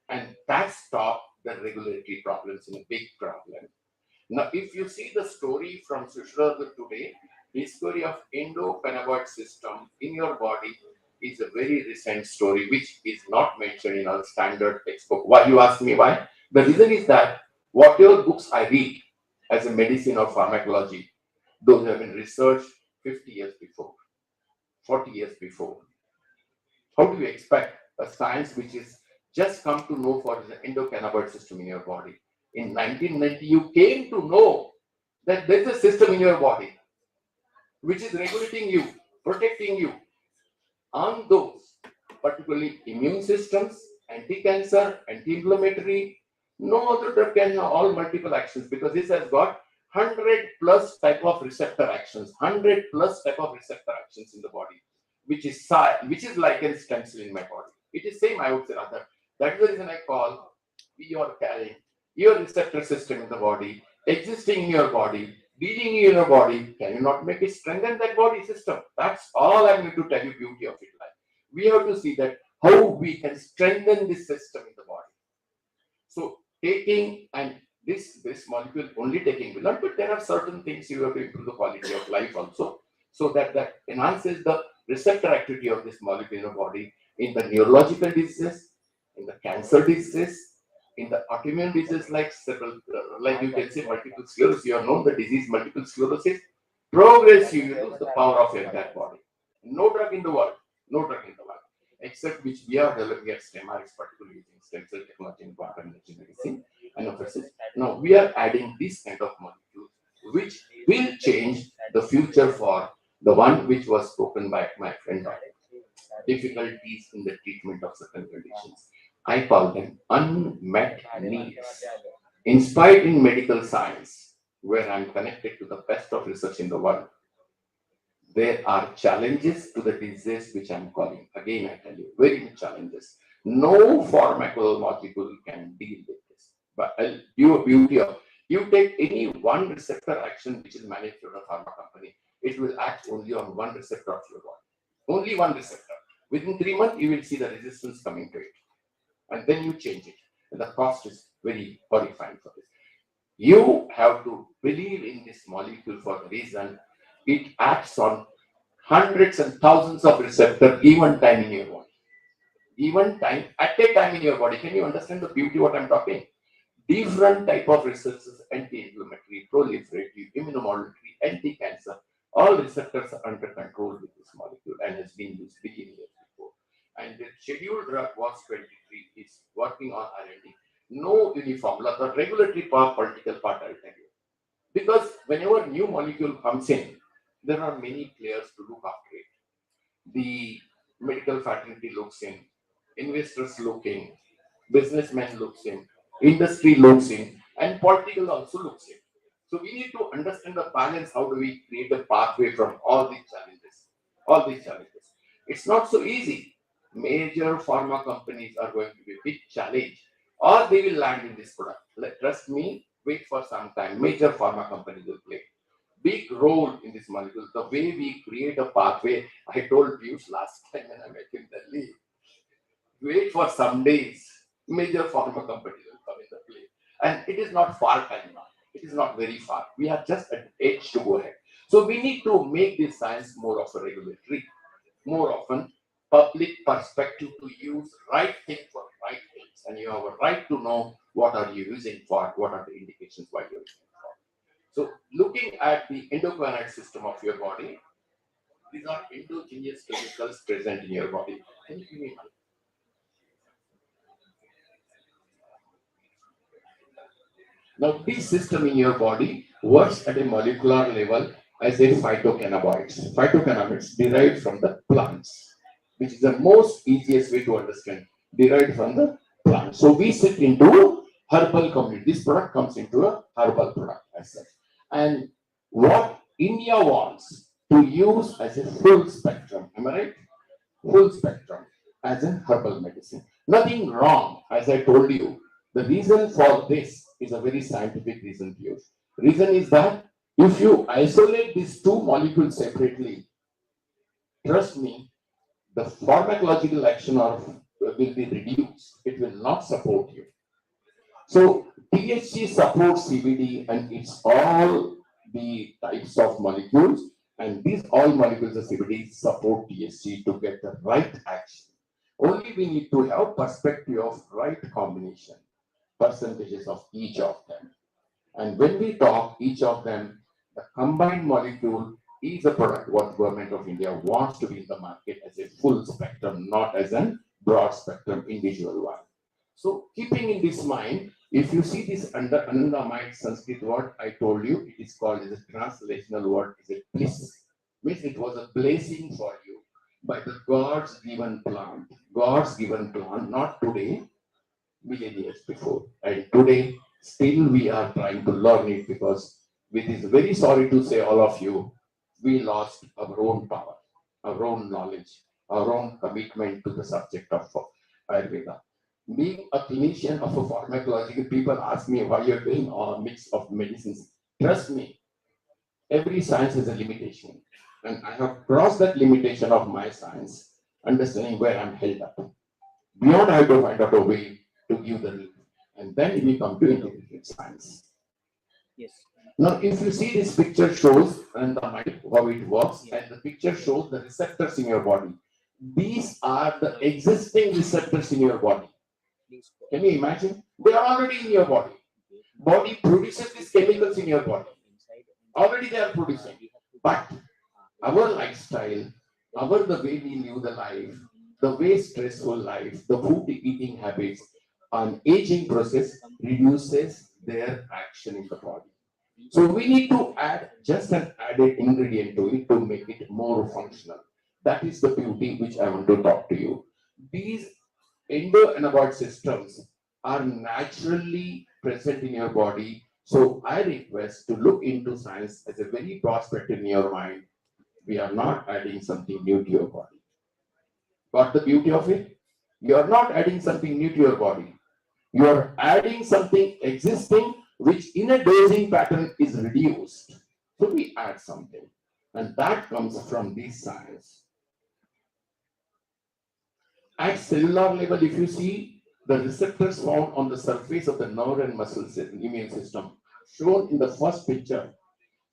Speaker 10: And that stopped the regulatory problems in a big problem. Now, if you see the story from Switzerland today, discovery of endocannabinoid system in your body is a very recent story, which is not mentioned in our standard textbook. Why you ask me why? The reason is that whatever books I read as a medicine or pharmacology, those have been researched 50 years before, 40 years before. How do you expect a science which is just come to know for the endocannabinoid system in your body? In 1990, you came to know that there's a system in your body which is regulating you, protecting you on those, particularly immune systems, anti-cancer, anti-inflammatory. No other drug can have all multiple actions because this has got 100 plus type of receptor actions, 100 plus type of receptor actions in the body, which is like a stem cell in my body. It is same, I would say rather. That is the reason I call you are carrying your receptor system in the body, existing in your body, being in your body. Can you not make it strengthen that body system? That's all I'm going to tell you beauty of it. Like we have to see that how we can strengthen this system in the body. So taking and this molecule only taking will not, but there are certain things you have to improve the quality of life also, so that enhances the receptor activity of this molecule in the body in the neurological diseases, in the cancer diseases, in the autoimmune diseases like several, like you can say multiple sclerosis. You have known the disease multiple sclerosis. Progress, you lose the power of your entire body. No drug in the world, no drug in the world, except which we are developing at STEMRx, particularly using stem cell technology in quantum energy medicine and others. Now we are adding this kind of molecules which will change the future for the one which was spoken by my friend, difficulties in the treatment of certain conditions. I call them unmet needs. Inspired in medical science, where I'm connected to the best of research in the world, there are challenges to the disease which I'm calling. Again, I tell you, very many challenges. No pharmacological molecule can deal with this. But I'll give a beauty of you take any one receptor action which is managed through a pharma company, it will act only on one receptor of your body. Only one receptor. Within 3 months, you will see the resistance coming to it. And then you change it. And the cost is very horrifying for this. You have to believe in this molecule for the reason it acts on hundreds and thousands of receptors given time in your body. Given time, at a time in your body. Can you understand the beauty of what I'm talking? Different type of receptors, anti-inflammatory, proliferative, immunomodulatory, anti-cancer. All receptors are under control with this molecule and has been used billion years before. And the scheduled drug was 23 is working on R&D. No uniform, the regulatory part, political part, I'll tell you. Because whenever new molecule comes in, there are many players to look after it. The medical fraternity looks in, investors look in, businessmen looks in, industry looks in, and political also looks in. So we need to understand the balance. How do we create a pathway from all these challenges? All these challenges. It's not so easy. Major pharma companies are going to be a big challenge, or they will land in this product. Trust me, wait for some time. Major pharma companies will play big role in this molecule. The way we create a pathway, I told Piyush last time when I met him in Delhi, wait for some days, major pharma companies will come in the play. And it is not far time now. It is not very far. We are just at edge to go ahead. So we need to make this science more of a regulatory, more often public perspective to use right thing for right things. And you have a right to know what are you using for, what are the indications why you're using for. So looking at the endocannabinoid system of your body, these are endogenous chemicals present in your body. Can you give me one? Now, this system in your body works at a molecular level as a phytocannabinoids. Phytocannabinoids derived from the plants, which is the most easiest way to understand. Derived from the plant. So we sit into herbal community. This product comes into a herbal product as such. And what India wants to use as a full spectrum, am I right? Full spectrum as in herbal medicine. Nothing wrong, as I told you. The reason for this is a very scientific reason, Piyush. Reason is that if you isolate these two molecules separately, trust me, the pharmacological action will be reduced. It will not support you. So THC supports CBD and it's all the types of molecules, and these all molecules of CBD support THC to get the right action. Only we need to have perspective of right combination, percentages of each of them. And when we talk each of them, the combined molecule is a product what government of India wants to be in the market as a full spectrum, not as a broad spectrum individual one. So keeping in this mind, if you see this under Anandamide Sanskrit word, I told you it is called as a translational word, is a bliss. Means it was a blessing for you by the God's given plant. God's given plant, not today, million years before. And today, still we are trying to learn it because it is very sorry to say all of you, we lost our own power, our own knowledge, our own commitment to the subject of Ayurveda. Being a clinician of a pharmacological, people ask me why you're doing a mix of medicines. Trust me, every science has a limitation. And I have crossed that limitation of my science, understanding where I'm held up. Beyond, I have to find out a way to give the relief. And then we come to integrated science.
Speaker 9: Yes.
Speaker 10: Now, if you see this picture shows and the mind how it works, and the picture shows the receptors in your body. These are the existing receptors in your body. Can you imagine? They are already in your body. Body produces these chemicals in your body. Already they are producing. But our lifestyle, the way we live the life, the way stressful life, the food eating habits, an aging process reduces their action in the body. So we need to add just an added ingredient to it to make it more functional. That is the beauty which I want to talk to you. These endocannabinoid systems are naturally present in your body. So I request to look into science as a very prospective in your mind. We are not adding something new to your body. Got the beauty of it? You are not adding something new to your body. You are adding something existing which in a dosing pattern is reduced. So we add something. And that comes from this science. At cellular level, if you see the receptors found on the surface of the nerve and muscle immune system, shown in the first picture,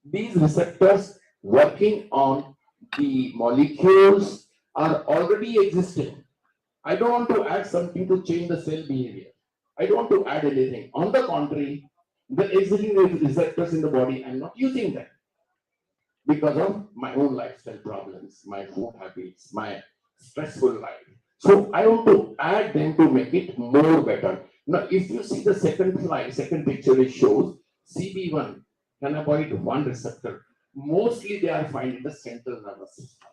Speaker 10: these receptors working on the molecules are already existing. I don't want to add something to change the cell behavior. I don't want to add anything. On the contrary, the existing receptors in the body, I'm not using them because of my own lifestyle problems, my food habits, my stressful life. So I want to add them to make it more better. Now, if you see the second slide, second picture, it shows CB1, cannabinoid 1 receptor. Mostly they are found in the central nervous system.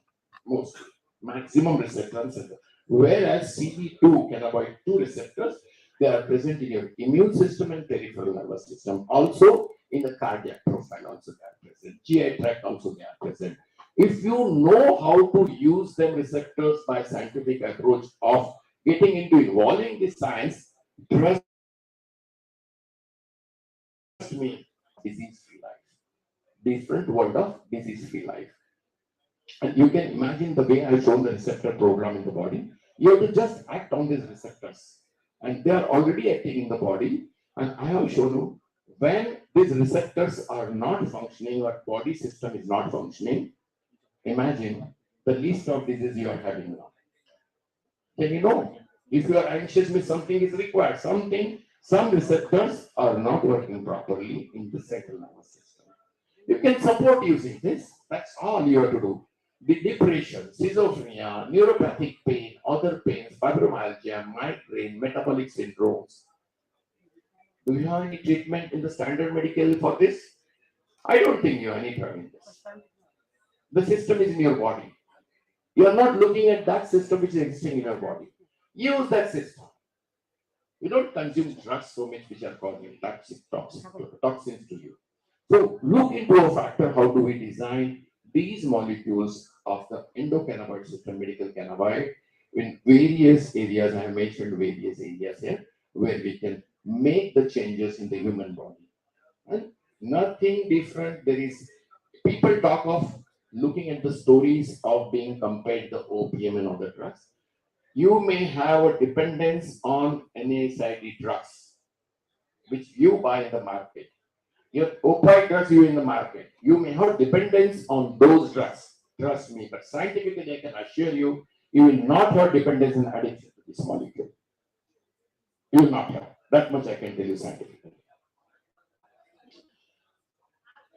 Speaker 10: Mostly. Maximum receptor center. Whereas CB2, cannabinoid 2 receptors, they are present in your immune system and peripheral nervous system. Also in the cardiac profile, also they are present. GI tract also they are present. If you know how to use them receptors by scientific approach of getting into involving this science, trust me, disease-free life. Different world of disease-free life. And you can imagine the way I've shown the receptor program in the body. You have to just act on these receptors. And they are already acting in the body. And I have shown you when these receptors are not functioning or body system is not functioning, imagine the list of diseases you are having now. Can you know? If you are anxious, means something is required. Some receptors are not working properly in the central nervous system. You can support using this. That's all you have to do. The depression, schizophrenia, neuropathic pain, other pains, fibromyalgia, migraine, metabolic syndromes, Do you have any treatment in the standard medical for this? I don't think you have any drug in this. The system is in your body. You are not looking at that system which is existing in your body. Use that system. You don't consume drugs so much which are causing toxins to you. So look into a factor, how do we design these molecules of the endocannabinoid system, medical cannabinoid, in various areas. I have mentioned various areas here where we can make the changes in the human body. And nothing different. There is people talk of looking at the stories of being compared to opium and other drugs. You may have a dependence on NSAID drugs, which you buy in the market. Your opioid drugs you in the market. You may have dependence on those drugs. Trust me, but scientifically I can assure you, you will not have dependence and addiction to this molecule. You will not have. That much I can tell you scientifically.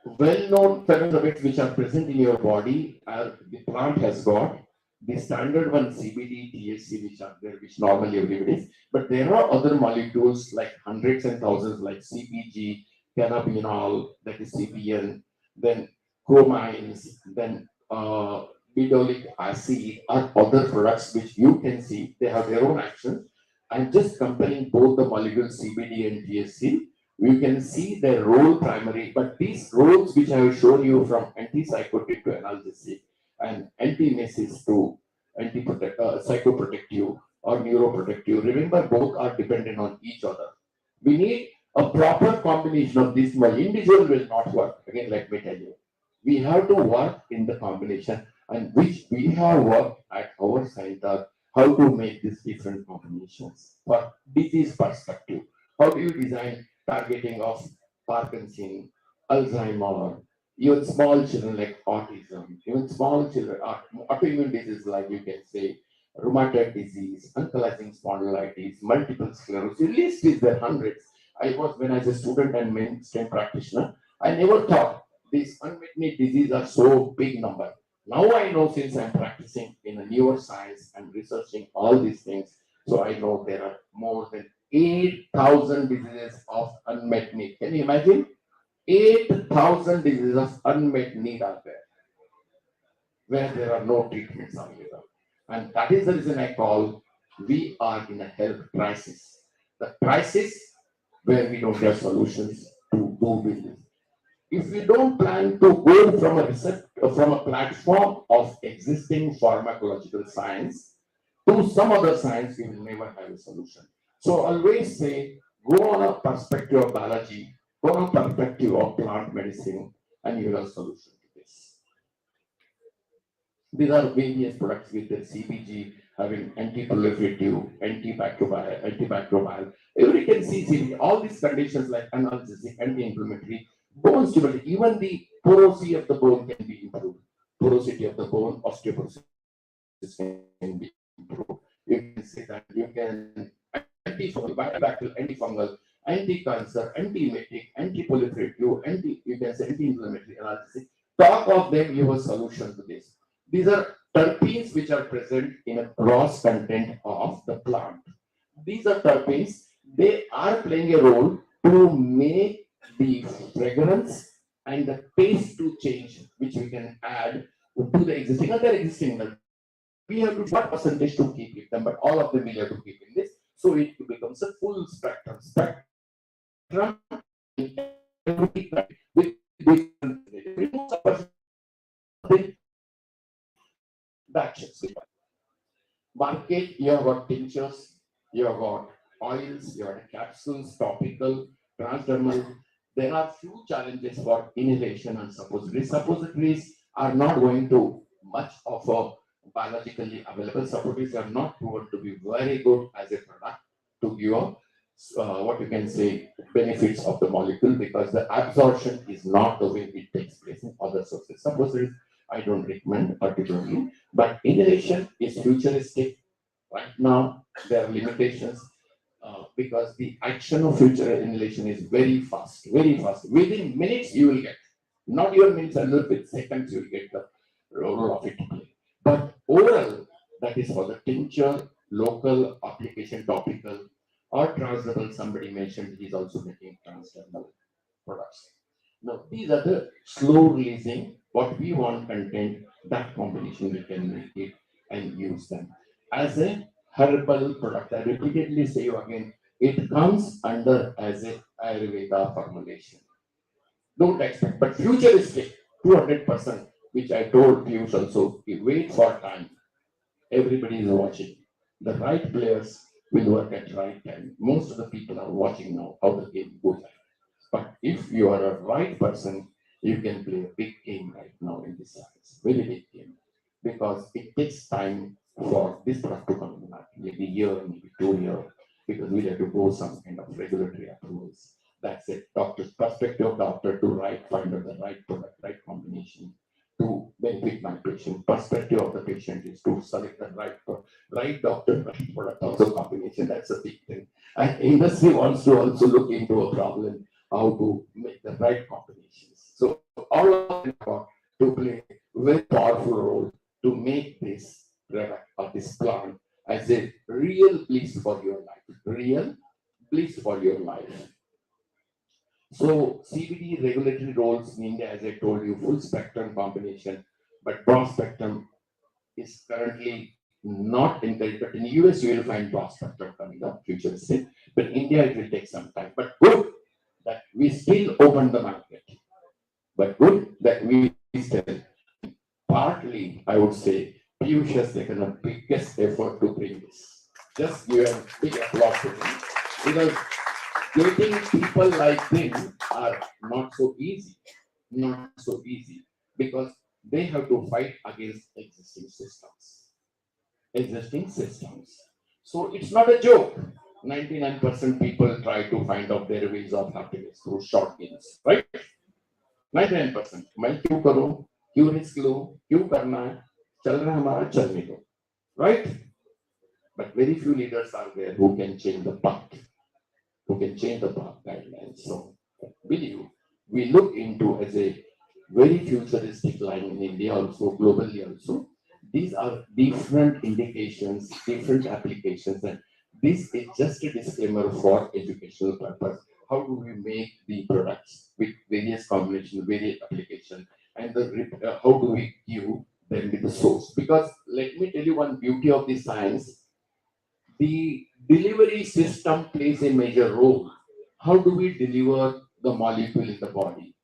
Speaker 10: Well-known phenolphthaleins which are present in your body are the plant has got the standard one CBD, THC which are there, which normally everybody is, but there are other molecules like hundreds and thousands like CPG, cannabinol, that is CPN, then chromines, then bidolic acid or other products which you can see they have their own action. I'm just comparing both the molecules CBD and THC. You can see their role primary, but these roles which I have shown you from antipsychotic to analgesic and anti-nesis to psychoprotective or neuroprotective, remember both are dependent on each other. We need a proper combination of this. My individual will not work. Again, let me tell you, we have to work in the combination and which we have worked at our center how to make these different combinations for disease perspective. How do you design targeting of Parkinson, Alzheimer, even small children like autism, even small children, autoimmune diseases like you can say rheumatoid disease, ankylosing spondylitis, multiple sclerosis. The list is there hundreds. I was when I was a student and mainstream practitioner, I never thought these unmet need diseases are so big number. Now I know since I'm practicing in a neuroscience and researching all these things, so I know there are more than 8,000 diseases of unmet need. Can you imagine? 8,000 diseases of unmet need are there, where there are no treatments available. And that is the reason I call we are in a health crisis. The crisis where we don't have solutions to do business. If we don't plan to go from a platform of existing pharmacological science to some other science, we will never have a solution. So always say, go on a perspective of biology, go on a perspective of plant medicine, and you will have a solution to this. These are various products with the CBG having anti-proliferative, antibacterial. You can see CBG, all these conditions like analgesic, anti-inflammatory, bone stability, even the porosity of the bone can be improved. Porosity of the bone, osteoporosis can be improved. You can say that you can antifungal, antibacterial, antifungal, anti-cancer, anti-emetic, anti-proliferative, you can say anti-inflammatory analgesic. Talk of them, you have a solution to this. These are terpenes which are present in a gross content of the plant. These are terpenes, they are playing a role to make the fragrance and the taste to change, which we can add to the existing. Other existing, we have to what percentage to keep it them, but all of them we have to keep in this. So it becomes a full spectrum. With actions. Market, you have got tinctures, you have got oils, you have got capsules, topical, transdermal. There are few challenges for inhalation and suppositories. Suppositories are not going to much of a biologically available. Suppositories are not proven to be very good as a product to give what you can say benefits of the molecule because the absorption is not the way it takes place in other sources. Suppositories I don't recommend particularly, but inhalation is futuristic. Right now, there are limitations because the action of future inhalation is very fast, very fast. Within minutes, you will get, not even minutes, a little bit seconds, you will get the role of it. But oral, that is for the tincture, local application, topical, or transdermal. Somebody mentioned he's also making transdermal products. Now, these are the slow releasing, what we want content, that combination we can make it and use them. As a herbal product, I repeatedly say you again, it comes under as a Ayurveda formulation. Don't expect, but futuristic, 200%, which I told Piyush also, wait for time. Everybody is watching. The right players will work at right time. Most of the people are watching now how the game goes. But if you are a right person, you can play a big game right now in this science, very big game, because it takes time for this product to come in the market, maybe a year, maybe 2 years, because we have to go some kind of regulatory approvals. That's it. Doctor's perspective, doctor to find out the right product, right combination to benefit my patient. Perspective of the patient is to select the right doctor, right product, also combination. That's a big thing. And industry wants to also look into a problem how to make the right combinations. So all of them to play very powerful role to make this product or this plant as a real bliss for your life. Real bliss for your life. So CBD regulatory roles in India, as I told you, full spectrum combination, but broad spectrum is currently not encouraged. But in the US, you will find broad spectrum coming up, futuristic. But in India, it will take some time. But good that we still open the market. But good that we still, partly, I would say, Piyush has taken the biggest effort to bring this. Just give a big applause to him. Because getting people like him are not so easy. Not so easy. Because they have to fight against existing systems. Existing systems. So it's not a joke. 99% people try to find out their ways of happiness through short games, right? 99%. मैं क्यों करूं, क्यों risk लूं, क्यों करना है, चल रहा है हमारा चलने दो, right? But very few leaders are there who can change the path, who can change the path guidelines. So, believe we look into as a very futuristic line in India also, globally also. These are different indications, different applications, and this is just a disclaimer for educational purpose. How do we make the products with various combinations, various applications, and how do we give them with the source? Because let me tell you one beauty of the science, the delivery system plays a major role. How do we deliver the molecule in the body?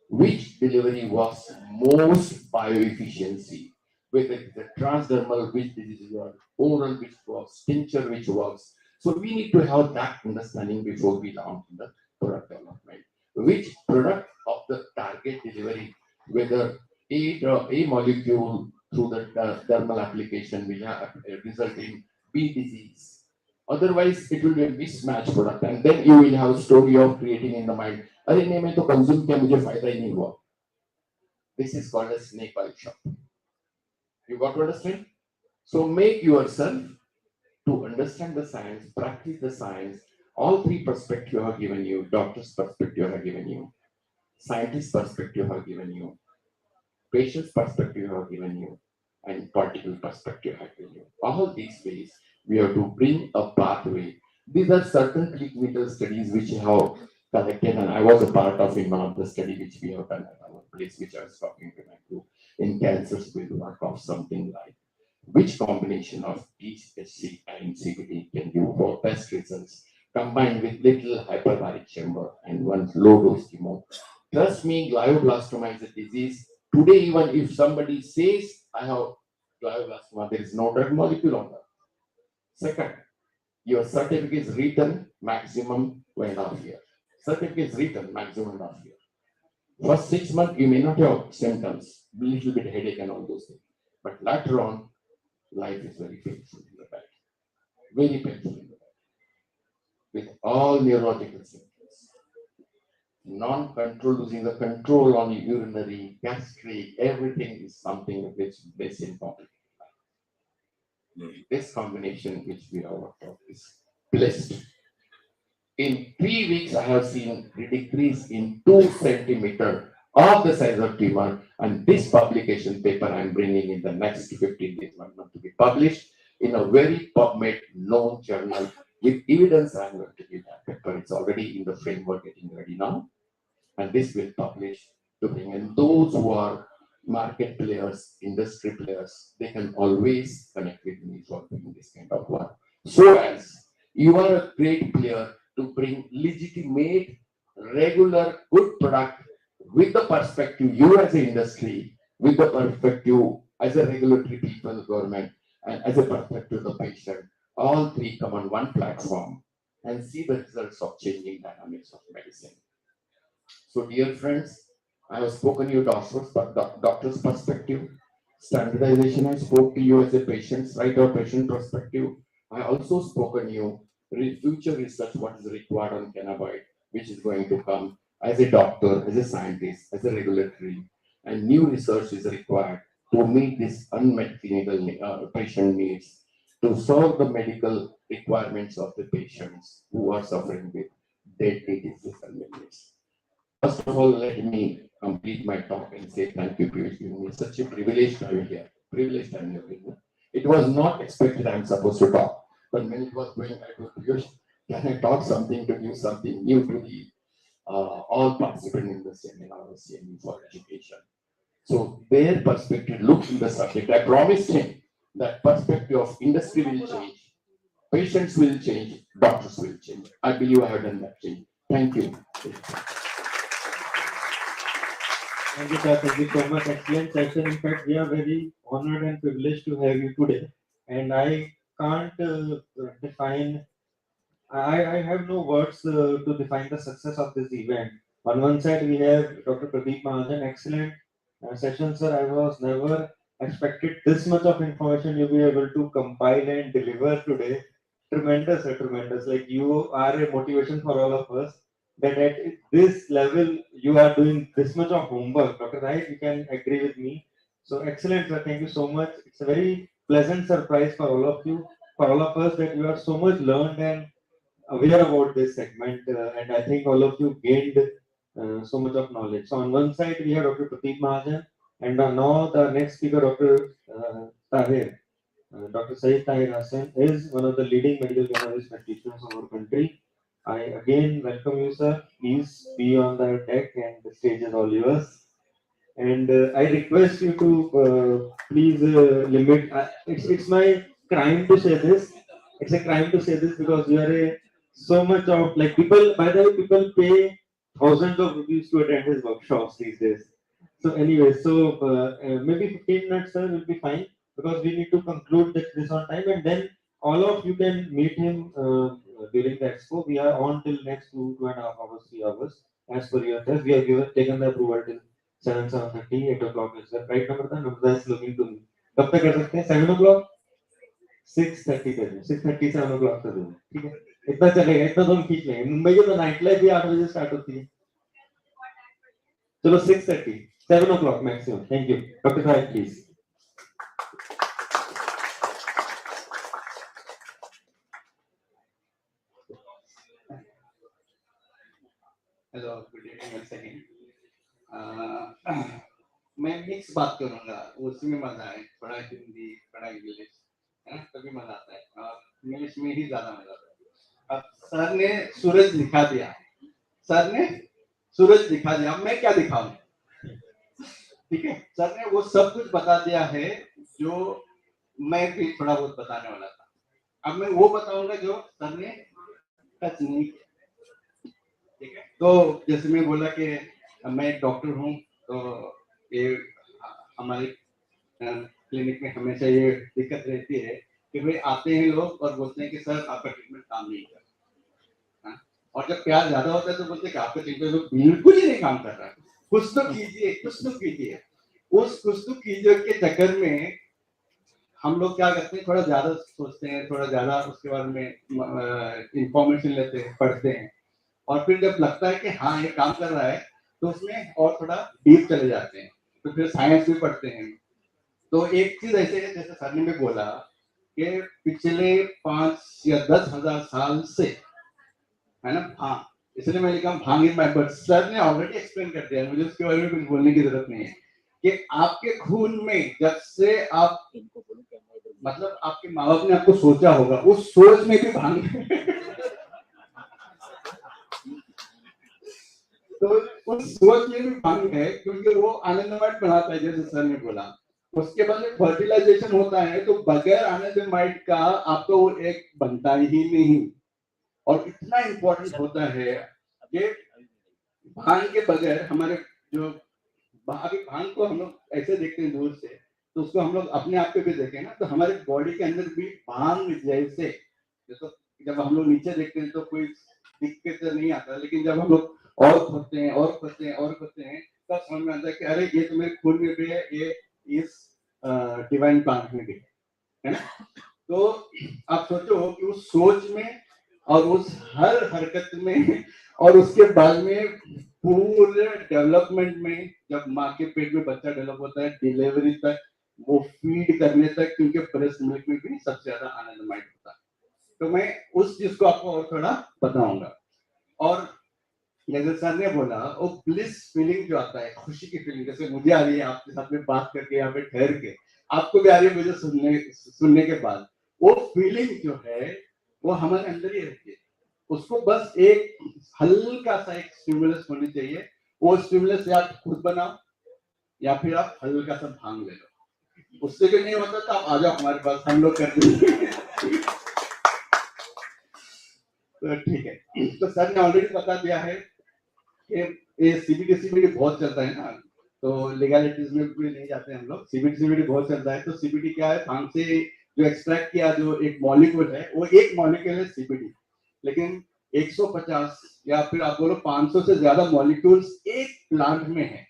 Speaker 10: Which delivery works most bioefficiency? Whether it's a transdermal, which disease works, oral, which works, tincture, which works. So we need to have that understanding before we launch in the product development. Which product of the target delivery, whether a molecule through the dermal application will result in B disease. Otherwise, it will be a mismatched product, and then you will have a story of creating in the mind. अरे नहीं मैं तो consume किया मुझे फायदा ही नहीं हुआ. This is called a snake oil shop. You got to understand? So make yourself to understand the science, practice the science. All three perspectives are given you. Doctor's perspective are given you. Scientist perspective are given you. Patient's perspective are given you. And political perspective are given you. All these ways we have to bring a pathway. These are certain clinical studies which have collected, and I was a part of in one of the study which we have done at our place, which I was talking to my group in cancers will work of something like which combination of THC and CBD can give for best results combined with little hyperbaric chamber and one low dose chemo. Trust me, glioblastoma is a disease. Today, even if somebody says I have glioblastoma, there is no drug molecule on that. Second, your certificate is written maximum 1.5 years. Certificate is written maximum 1.5 years. First 6 months, you may not have symptoms, little bit headache and all those things. But later on, life is very painful in the back. Very painful in the back. With all neurological symptoms. Non-control, losing the control on urinary, gastric, everything is something which is important. This combination which we have worked out is blessed. In 3 weeks, I have seen a decrease in 2 centimeter of the size of tumor, and this publication paper I am bringing in the next 15 days, 1 month to be published in a very PubMed known journal With evidence, I'm going to give that paper. It's already in the framework, getting ready now, and this will publish to bring in those who are market players, industry players. They can always connect with me for doing this kind of work. So as you are a great player to bring legitimate, regular, good product with the perspective you as an industry, with the perspective as a regulatory people, government, and as a perspective of the patient, all three come on one platform and see the results of changing dynamics of medicine. So, dear friends, I have spoken you doctors, but doctor's perspective, standardization. I spoke to you as a patient, right, or patient perspective. I also spoken you future research, what is required on cannabis, which is going to come as a doctor, as a scientist, as a regulatory, and new research is required to meet this unmet clinical patient needs, to solve the medical requirements of the patients who are suffering with deadly disease and illness. First of all, let me complete my talk and say thank you, Piyush. Giving me such a privilege time here. Privileged time here. It was not expected I'm supposed to talk, but when it was going, I told Piyush, can I talk something to give something new to the all participants in the seminar or CME for education? So their perspective looked in the subject. I promised him that perspective of industry will change, patients will change, doctors will change. I believe I have done that change. Thank you.
Speaker 1: Thank you, sir. Thank you so much. Excellent session. In fact, we are very honored and privileged to have you today. And I can't define, I have no words to define the success of this event. On one side, we have Dr. Pradeep Mahajan, excellent session, sir. I was never expected this much of information you'll be able to compile and deliver today. Tremendous, sir, tremendous. Like you are a motivation for all of us that at this level you are doing this much of homework, Dr. Right? You can agree with me. So excellent, sir. Thank you so much. It's a very pleasant surprise for all of you, for all of us, that you are so much learned and aware about this segment, and I think all of you gained so much of knowledge. So on one side we have Dr. Pradeep Mahajan, and now the next speaker, Dr. Tahir. Dr. Saeed Tahir Hassan is one of the leading medical cannabis practitioners of our country. I again welcome you, sir. Please be on the deck, and the stage is all yours. And I request you to please limit. It's my crime to say this. It's a crime to say this because you are a so much of like people. By the way, people pay thousands of rupees to attend his workshops these days. So anyway, so maybe 15 minutes, sir, will be fine because we need to conclude this on time, and then all of you can meet him during the expo. We are on till next 2.5 hours, 3 hours as per your test. We have taken the approval till 7:30, 8 o'clock is the right number था number is looking to me. कब तक कर सकते हैं 7 o'clock 6:30 कर दो 6:30 7 o'clock कर दो ठीक है इतना चलेगा इतना तो हम खींच लेंगे मुंबई की तो नाइट लाइफ भी 8 बजे स्टार्ट होती है चलो 6:30 7 o'clock maximum thank you doctor साहब please
Speaker 5: hello good evening once again मैं मिक्स बात करूंगा उसमें मजा है थोड़ा हिंदी थोड़ा इंग्लिश है ना तभी मजा आता है और इंग्लिश में ही ज्यादा मजा आता है अब सर ने सूरज दिखा दिया सर ने सूरज दिखा दिया अब मैं क्या दिखाऊं ठीक है सर ने वो सब कुछ बता दिया है जो मैं भी थोड़ा बहुत बताने वाला था अब मैं वो बताऊंगा जो सर ने टच नहीं किया ठीक है तो जैसे मैं बोला कि मैं एक डॉक्टर हूँ तो ये हमारे क्लिनिक में हमेशा ये दिक्कत रहती है कि भाई आते हैं लोग और बोलते हैं कि सर आपका ट्रीटमेंट काम नहीं कर रहा और जब प्यार ज्यादा होता है तो बोलते हैं कि आपका ट्रीटमेंट तो बिल्कुल ही नहीं काम कर रहा कुछ तो कीजिए कुछ तो कीजिए उस कुछ तो कीजिए के चक्कर में हम लोग क्या करते हैं थोड़ा ज्यादा सोचते हैं थोड़ा ज्यादा उसके बारे में इंफॉर्मेशन लेते हैं पढ़ते हैं और फिर जब लगता है कि हाँ ये काम कर रहा है तो उसमें और थोड़ा डीप चले जाते हैं तो फिर साइंस भी पढ़ते हैं तो एक चीज ऐसे है जैसे सर ने भी बोला कि पिछले 5 या 10,000 साल से है ना भांग इसलिए मैंने कहा भांग इज माय बट सर ने ऑलरेडी एक्सप्लेन कर दिया मुझे उसके बारे में कुछ बोलने की जरूरत नहीं है कि आपके खून में जब से आप मतलब आपके माँ बाप ने आपको सोचा होगा, उस सोच में भी भांग तो उस सोच में भी भांग है, क्योंकि वो आनंदमठ बनाता है, जैसे सर ने बोला। उसके बाद में फर्टिलाइजेशन होता है, तो बगैर आनंदमठ का आपको वो एक बनता ही नहीं। और इतना इम्पोर्टेंट होता है कि भांग के बगैर हमारे जो अभी भांग को हम लोग ऐसे देखते हैं दूर से, तो उसको हम लोग अपने आप पे भी देखें ना, तो हमारे बॉडी के अंदर भी भांग जैसे, जैसे जब हम लोग नीचे देखते हैं तो कोई दिक्कत नहीं आता, लेकिन जब हम लोग और खोदते हैं और खोदते हैं और खोदते हैं, तब समझ में आता है कि अरे ये तो मेरे खून में भी है, ये इस डिवाइन प्लांट में भी है ना। तो आप सोचो कि उस सोच में और उस हर हरकत में और उसके बाद में पूरे डेवलपमेंट में, जब माँ के पेट में बच्चा डेवलप होता है, डिलीवरी तक, वो फीड करने तक, क्योंकि ब्रेस्ट मिल्क में भी सबसे ज्यादा आनंदमय होता है। तो मैं उस चीज को आपको और थोड़ा बताऊंगा। और जैसे सर ने बोला, वो ब्लिस फीलिंग जो आता है, खुशी की फीलिंग, जैसे मुझे आ रही है आपके साथ में बात करके, यहाँ पे ठहर के, आपको भी आ रही है मुझे सुनने के बाद, वो फीलिंग जो है वो हमारे अंदर ही रहती है। उसको बस एक हल्का सा एक स्टिमुलस होनी चाहिए। वो स्टिमुलस या आप खुद बनाओ या फिर आप हल्का सा भांग ले लो। उससे भी नहीं होता तो आप आ जाओ हमारे पास, हम लोग कर देंगे। तो ठीक है, तो सर ने ऑलरेडी बता दिया है कि ये सीबीडी बहुत चलता है ना, तो लीगलिटीज में भी नहीं जाते हम लोग। सीबीडी बहुत चलता है। तो सीबीडी क्या है, भांग से जो एक्सट्रैक्ट किया जो एक मॉलिक्यूल है, वो एक मॉलिक्यूल है सीबीडी, लेकिन 150 या फिर आप बोलो 500 से ज्यादा मॉलिक्यूल्स एक प्लांट में है।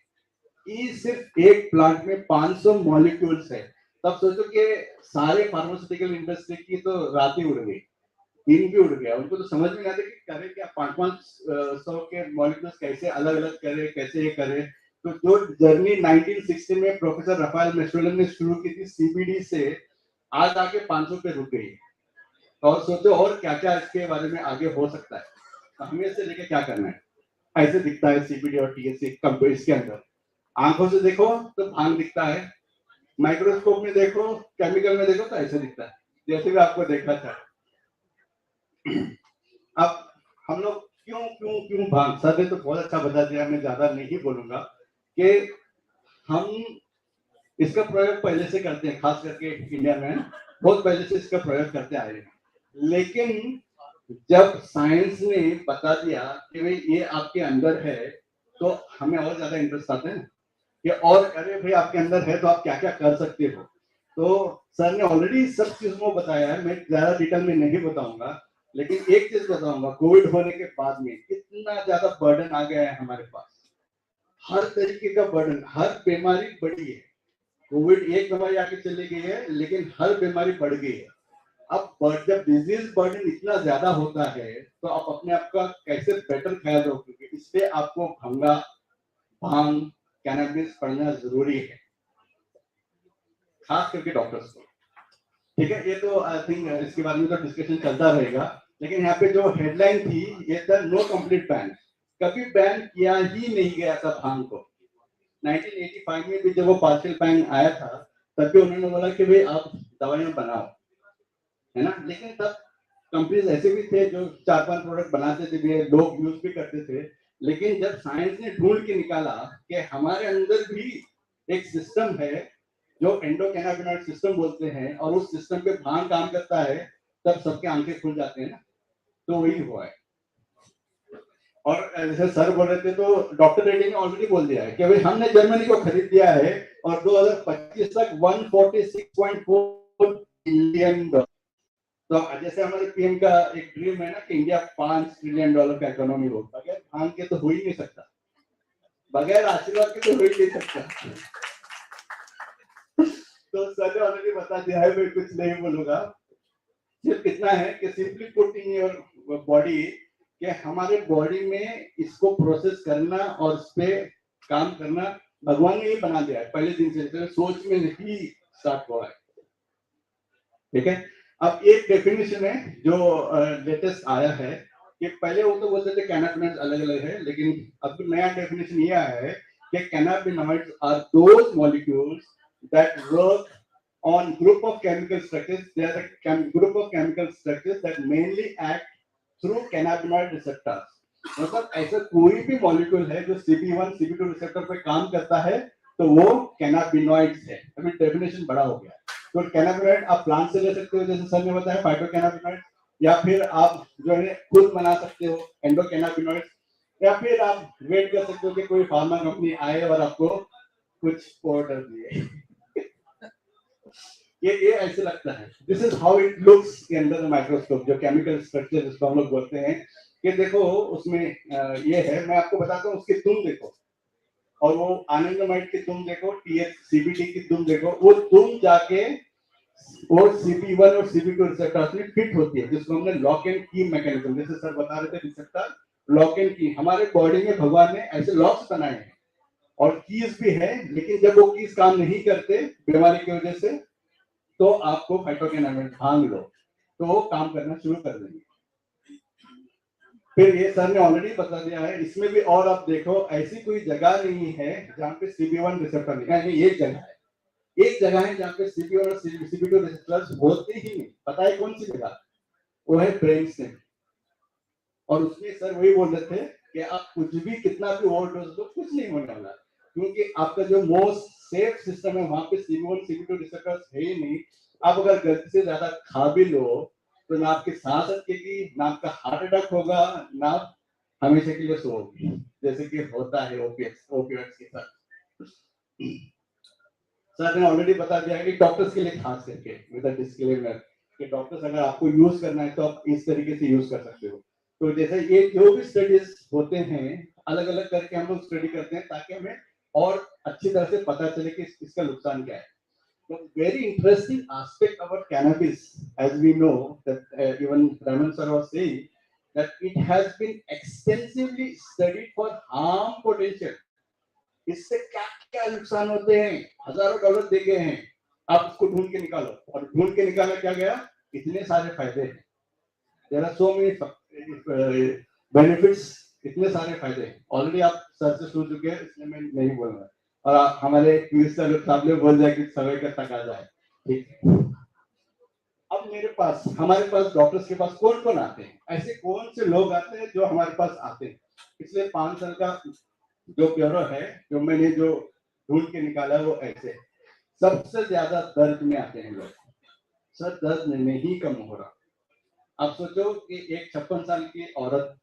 Speaker 5: ये सिर्फ एक प्लांट में 500 मॉलिक्यूल्स है। तब सोचो कि सारे फार्मास्यूटिकल इंडस्ट्री की तो रात ही उड़ गई, दिन भी उड़ गया। उनको तो समझ में नहीं आता कि करे क्या, 500 के मॉलिक्यूल्स कैसे अलग अलग करे, कैसे ये करे। तो जो जर्नी 1960 में प्रोफेसर रफाएल मेस्ट्रोलन ने शुरू की थी सीबीडी से, आज आके 500 पे रुक गई। और सोचो और क्या क्या इसके बारे में आगे हो सकता है। तो हमें इससे लेके क्या करना है। ऐसे दिखता है सीबीडी और टीएचसी इसके अंदर। आंखों से देखो तो भांग दिखता है, माइक्रोस्कोप में देखो, केमिकल में देखो तो ऐसे दिखता है, जैसे भी आपको देखा था। अब हम लोग क्यों क्यों क्यों भांग, सर ने तो बहुत अच्छा बता दिया, मैं ज्यादा नहीं बोलूंगा। कि हम इसका प्रयोग पहले से करते हैं, खास करके इंडिया में बहुत पहले से इसका प्रयोग करते आए हैं। लेकिन जब साइंस ने बता दिया कि भाई ये आपके अंदर है, तो हमें और ज्यादा इंटरेस्ट आता है कि और अरे भाई आपके अंदर है तो आप क्या क्या कर सकते हो। तो सर ने ऑलरेडी सब चीजों को बताया है, मैं ज्यादा डिटेल में नहीं बताऊंगा। लेकिन एक चीज बताऊंगा, कोविड होने के बाद में इतना ज्यादा बर्डन आ गया है हमारे पास, हर तरीके का बर्डन, हर बीमारी बढ़ी है। कोविड एक दवाई आके चली गई है, लेकिन हर बीमारी बढ़ गई है। अब जब डिजीज बर्डन इतना ज्यादा होता है, तो आप अपने आप का कैसे बेटर ख्याल रखोगे, इसलिए आपको भांग कैनबिस पढ़ना जरूरी है, खास करके डॉक्टर्स को। ठीक है, ये तो आई थिंक इसके बारे में तो डिस्कशन चलता रहेगा। लेकिन यहाँ पे जो हेडलाइन थी, ये था नो कंप्लीट बैन। कभी बैन किया ही नहीं गया था भांग को। 1985 में भी जब वो पार्शियल बैन आया था, तब भी उन्होंने बोला कि भाई आप दवाइयां बनाओ, है ना। लेकिन तब कंपनीज ऐसे भी थे जो 4-5 प्रोडक्ट बनाते थे भी, लोग यूज भी करते थे। लेकिन जब साइंस ने ढूंढ के निकाला कि हमारे अंदर भी एक सिस्टम है जो एंडोकैनाबिनॉइड सिस्टम बोलते हैं, और उस सिस्टम पे भांग काम करता है, तब सबके आंखें खुल जाते हैं ना। तो वही हुआ है। और जैसे सर बोल रहे थे, तो डॉक्टर रेड्डी ने ऑलरेडी बोल दिया है कि भाई हमने जर्मनी को खरीद दिया है, और 2025 तक 146.4 बिलियन। तो जैसे हमारे पीएम का एक ड्रीम है ना कि इंडिया $5 ट्रिलियन का इकोनॉमी हो, बगैर भांग के तो हो ही नहीं सकता, बगैर आशीर्वाद के तो हो ही नहीं सकता। तो सर ने ऑलरेडी बता दिया है, मैं कुछ नहीं बोलूंगा। सिर्फ इतना है कि simply put in your body, कि हमारे बॉडी में इसको प्रोसेस करना और इस पे काम करना भगवान ने ही बना दिया है, पहले दिन से सोच में ही स्टार्ट हुआ है। ठीक है, अब एक डेफिनेशन है जो लेटेस्ट आया है, कि पहले वो तो बोलते थे कैनाबिनॉइड्स अलग अलग है, लेकिन अब नया डेफिनेशन ये आया है कि cannabinoids are those molecules that work on group of chemical structures. There are a group of chemical structures that mainly act through cannabinoid receptors. मतलब ऐसा कोई भी मॉलिक्यूल है जो CB1, CB2 रिसेप्टर पे काम करता है तो वो कैनाबिनॉइड्स है। अभी डेफिनेशन बड़ा हो गया। तो कैनाबिनॉइड आप प्लांट से ले सकते हो, जैसे सर ने बताया फाइटोकैनाबिनॉइड, या फिर आप जो है खुद बना सकते हो एंडोकैनाबिनॉइड, या फिर आप वेट कर सकते हो कि कोई फार्मा कंपनी आए और आपको कुछ ऑर्डर दिए। ये ऐसे लगता है। This is how it looks under the microscope, जो केमिकल स्ट्रक्चर जिसको हम लोग बोलते हैं कि देखो उसमें ये है, मैं आपको बताता हूँ उसकी तुम देखो, और वो आनंदमाइड की तुम देखो, THCBD की तुम देखो, वो तुम जाके वो CB1 और CB2 रिसेप्टर्स में फिट होती है, जिसको हमने लॉक एंड की मैकेनिज्म, जैसे सर बता रहे थे रिसेप्टर लॉक एंड की, हमारे बॉडी में भगवान ने ऐसे लॉक्स बनाए हैं और कीज भी है, लेकिन जब वो कीज काम नहीं करते बीमारी की वजह से तो आपको फाइटोकेनाबिनॉइड भांग लो तो वो काम करना शुरू कर देंगे। फिर ये सर ने ऑलरेडी बता दिया है, इसमें भी और आप देखो ऐसी कोई जगह नहीं है जहाँ पे CB1 रिसेप्टर नहीं, यानी एक जगह है, एक जगह है जहाँ पे CB1 और CB2 रिसेप्टर्स होते ही नहीं। पता है कौन सी जगह? वो है ब्रेन स्टेम। और उसमें सर वही बोल रहे थे कि आप कुछ भी कितना भी ओवरडोज दो कुछ नहीं होने वाला, क्योंकि आपका जो मोस्ट सेफ सिस्टम है वहां पे CB1 CB2 रिसेप्टर्स है ही नहीं। आप अगर गलती से ज्यादा खा भी लो तो ना आपकी सांस अटकेगी, ना आपका हार्ट अटैक होगा, ना आप हमेशा के लिए सोओगे, जैसे कि होता है ओपिएट्स के साथ। सर ने ऑलरेडी बता दिया है कि डॉक्टर्स के लिए खास करके विद अ डिस्क्लेमर कि डॉक्टर्स अगर आपको यूज करना है तो आप इस तरीके से यूज कर सकते हो। तो जैसे ये जो भी स्टडीज होते हैं अलग अलग करके हम लोग स्टडी करते हैं ताकि हमें और अच्छी तरह से पता चले कि इसका नुकसान क्या है। तो very interesting aspect about cannabis, as we know that even Raman sir was saying that it has been extensively studied for harm potential. इससे क्या क्या नुकसान होते हैं, हजारों डॉलर दे गए हैं, आप उसको ढूंढ के निकालो, और ढूंढ के निकाला क्या गया, इतने सारे फायदे हैं। There are so many benefits, इतने सारे फायदे ऑलरेडी आप सर से सुन चुके हैं, इसलिए मैं नहीं बोल रहा, और हमारे साहब बोल जाए कि समय का तकाजा है। ठीक है, अब मेरे पास हमारे पास डॉक्टर्स के पास कौन कौन आते हैं, ऐसे कौन से लोग आते हैं जो हमारे पास आते हैं। पिछले 5 साल का जो ब्यूरो है, जो मैंने जो ढूंढ के निकाला वो ऐसे सबसे ज्यादा दर्द में आते हैं लोग। सर दर्द नहीं कम हो रहा। आप सोचो कि एक 56 साल की औरत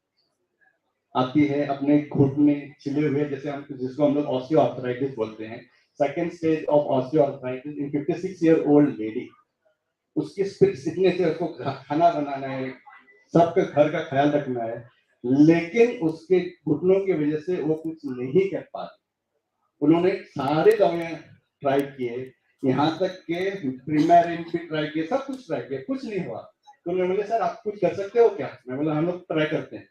Speaker 5: आती है, अपने घुटने छिले हुए, जैसे हम जिसको हम लोग ऑस्टियोआर्थराइटिस बोलते हैं, second stage of osteoarthritis in 56 year old lady. उसकी स्पिरिट्स इतने से, उसको खाना बनाना है, सबके घर का ख्याल रखना है, लेकिन उसके घुटनों की वजह से वो कुछ नहीं कर पा रही। उन्होंने सारे दवाएं ट्राई किए, यहाँ तक के प्रीमेरिन भी ट्राई किए, सब कुछ ट्राई किया, कुछ नहीं हुआ। तो उन्होंने बोले सर आप कुछ कर सकते हो क्या? मैं बोला हम लोग ट्राई करते हैं,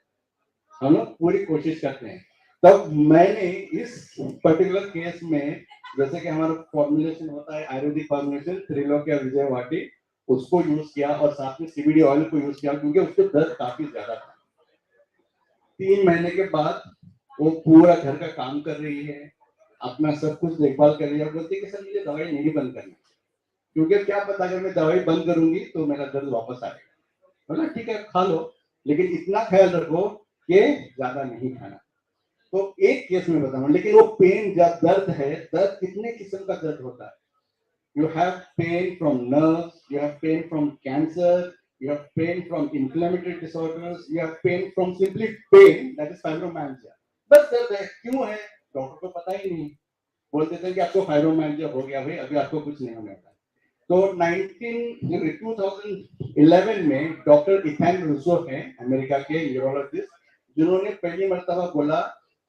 Speaker 5: हम लोग पूरी कोशिश करते हैं। तब मैंने इस पर्टिकुलर केस में, जैसे कि हमारा फॉर्मुलेशन होता है आयुर्वेदिक फॉर्मुलेशन त्रिलोक्य विजय वाटी, उसको यूज किया और साथ में CBD ऑयल को यूज किया, क्योंकि उसको दर्द काफी ज्यादा था। 3 महीने के बाद वो पूरा घर का काम कर रही है, अपना सब कुछ देखभाल कर रही है, बोलती है कि सर मुझे दवाई नहीं बंद करनी, क्योंकि क्या पता अगर मैं दवाई बंद करूंगी तो मेरा दर्द वापस आएगा। बोला ठीक है खा लो, लेकिन इतना ख्याल रखो कि ज्यादा नहीं खाना। तो एक केस में बताऊं, लेकिन वो पेन जब दर्द है, दर्द कितने किस्म का दर्द होता है। You have pain from nerves, you have pain from cancer, you have pain from inflammatory disorders, you have pain from simply pain, that is fibromyalgia. बस दर्द है, क्यों है डॉक्टर को पता ही नहीं, बोल देते हैं कि आपको फाइब्रोमाइल्जिया हो गया भाई, अभी आपको कुछ नहीं होने वाला। तो 2011 में डॉक्टर इथान रूसो है अमेरिका के न्यूरोलॉजिस्ट, जिन्होंने पहली मर्तबा बोला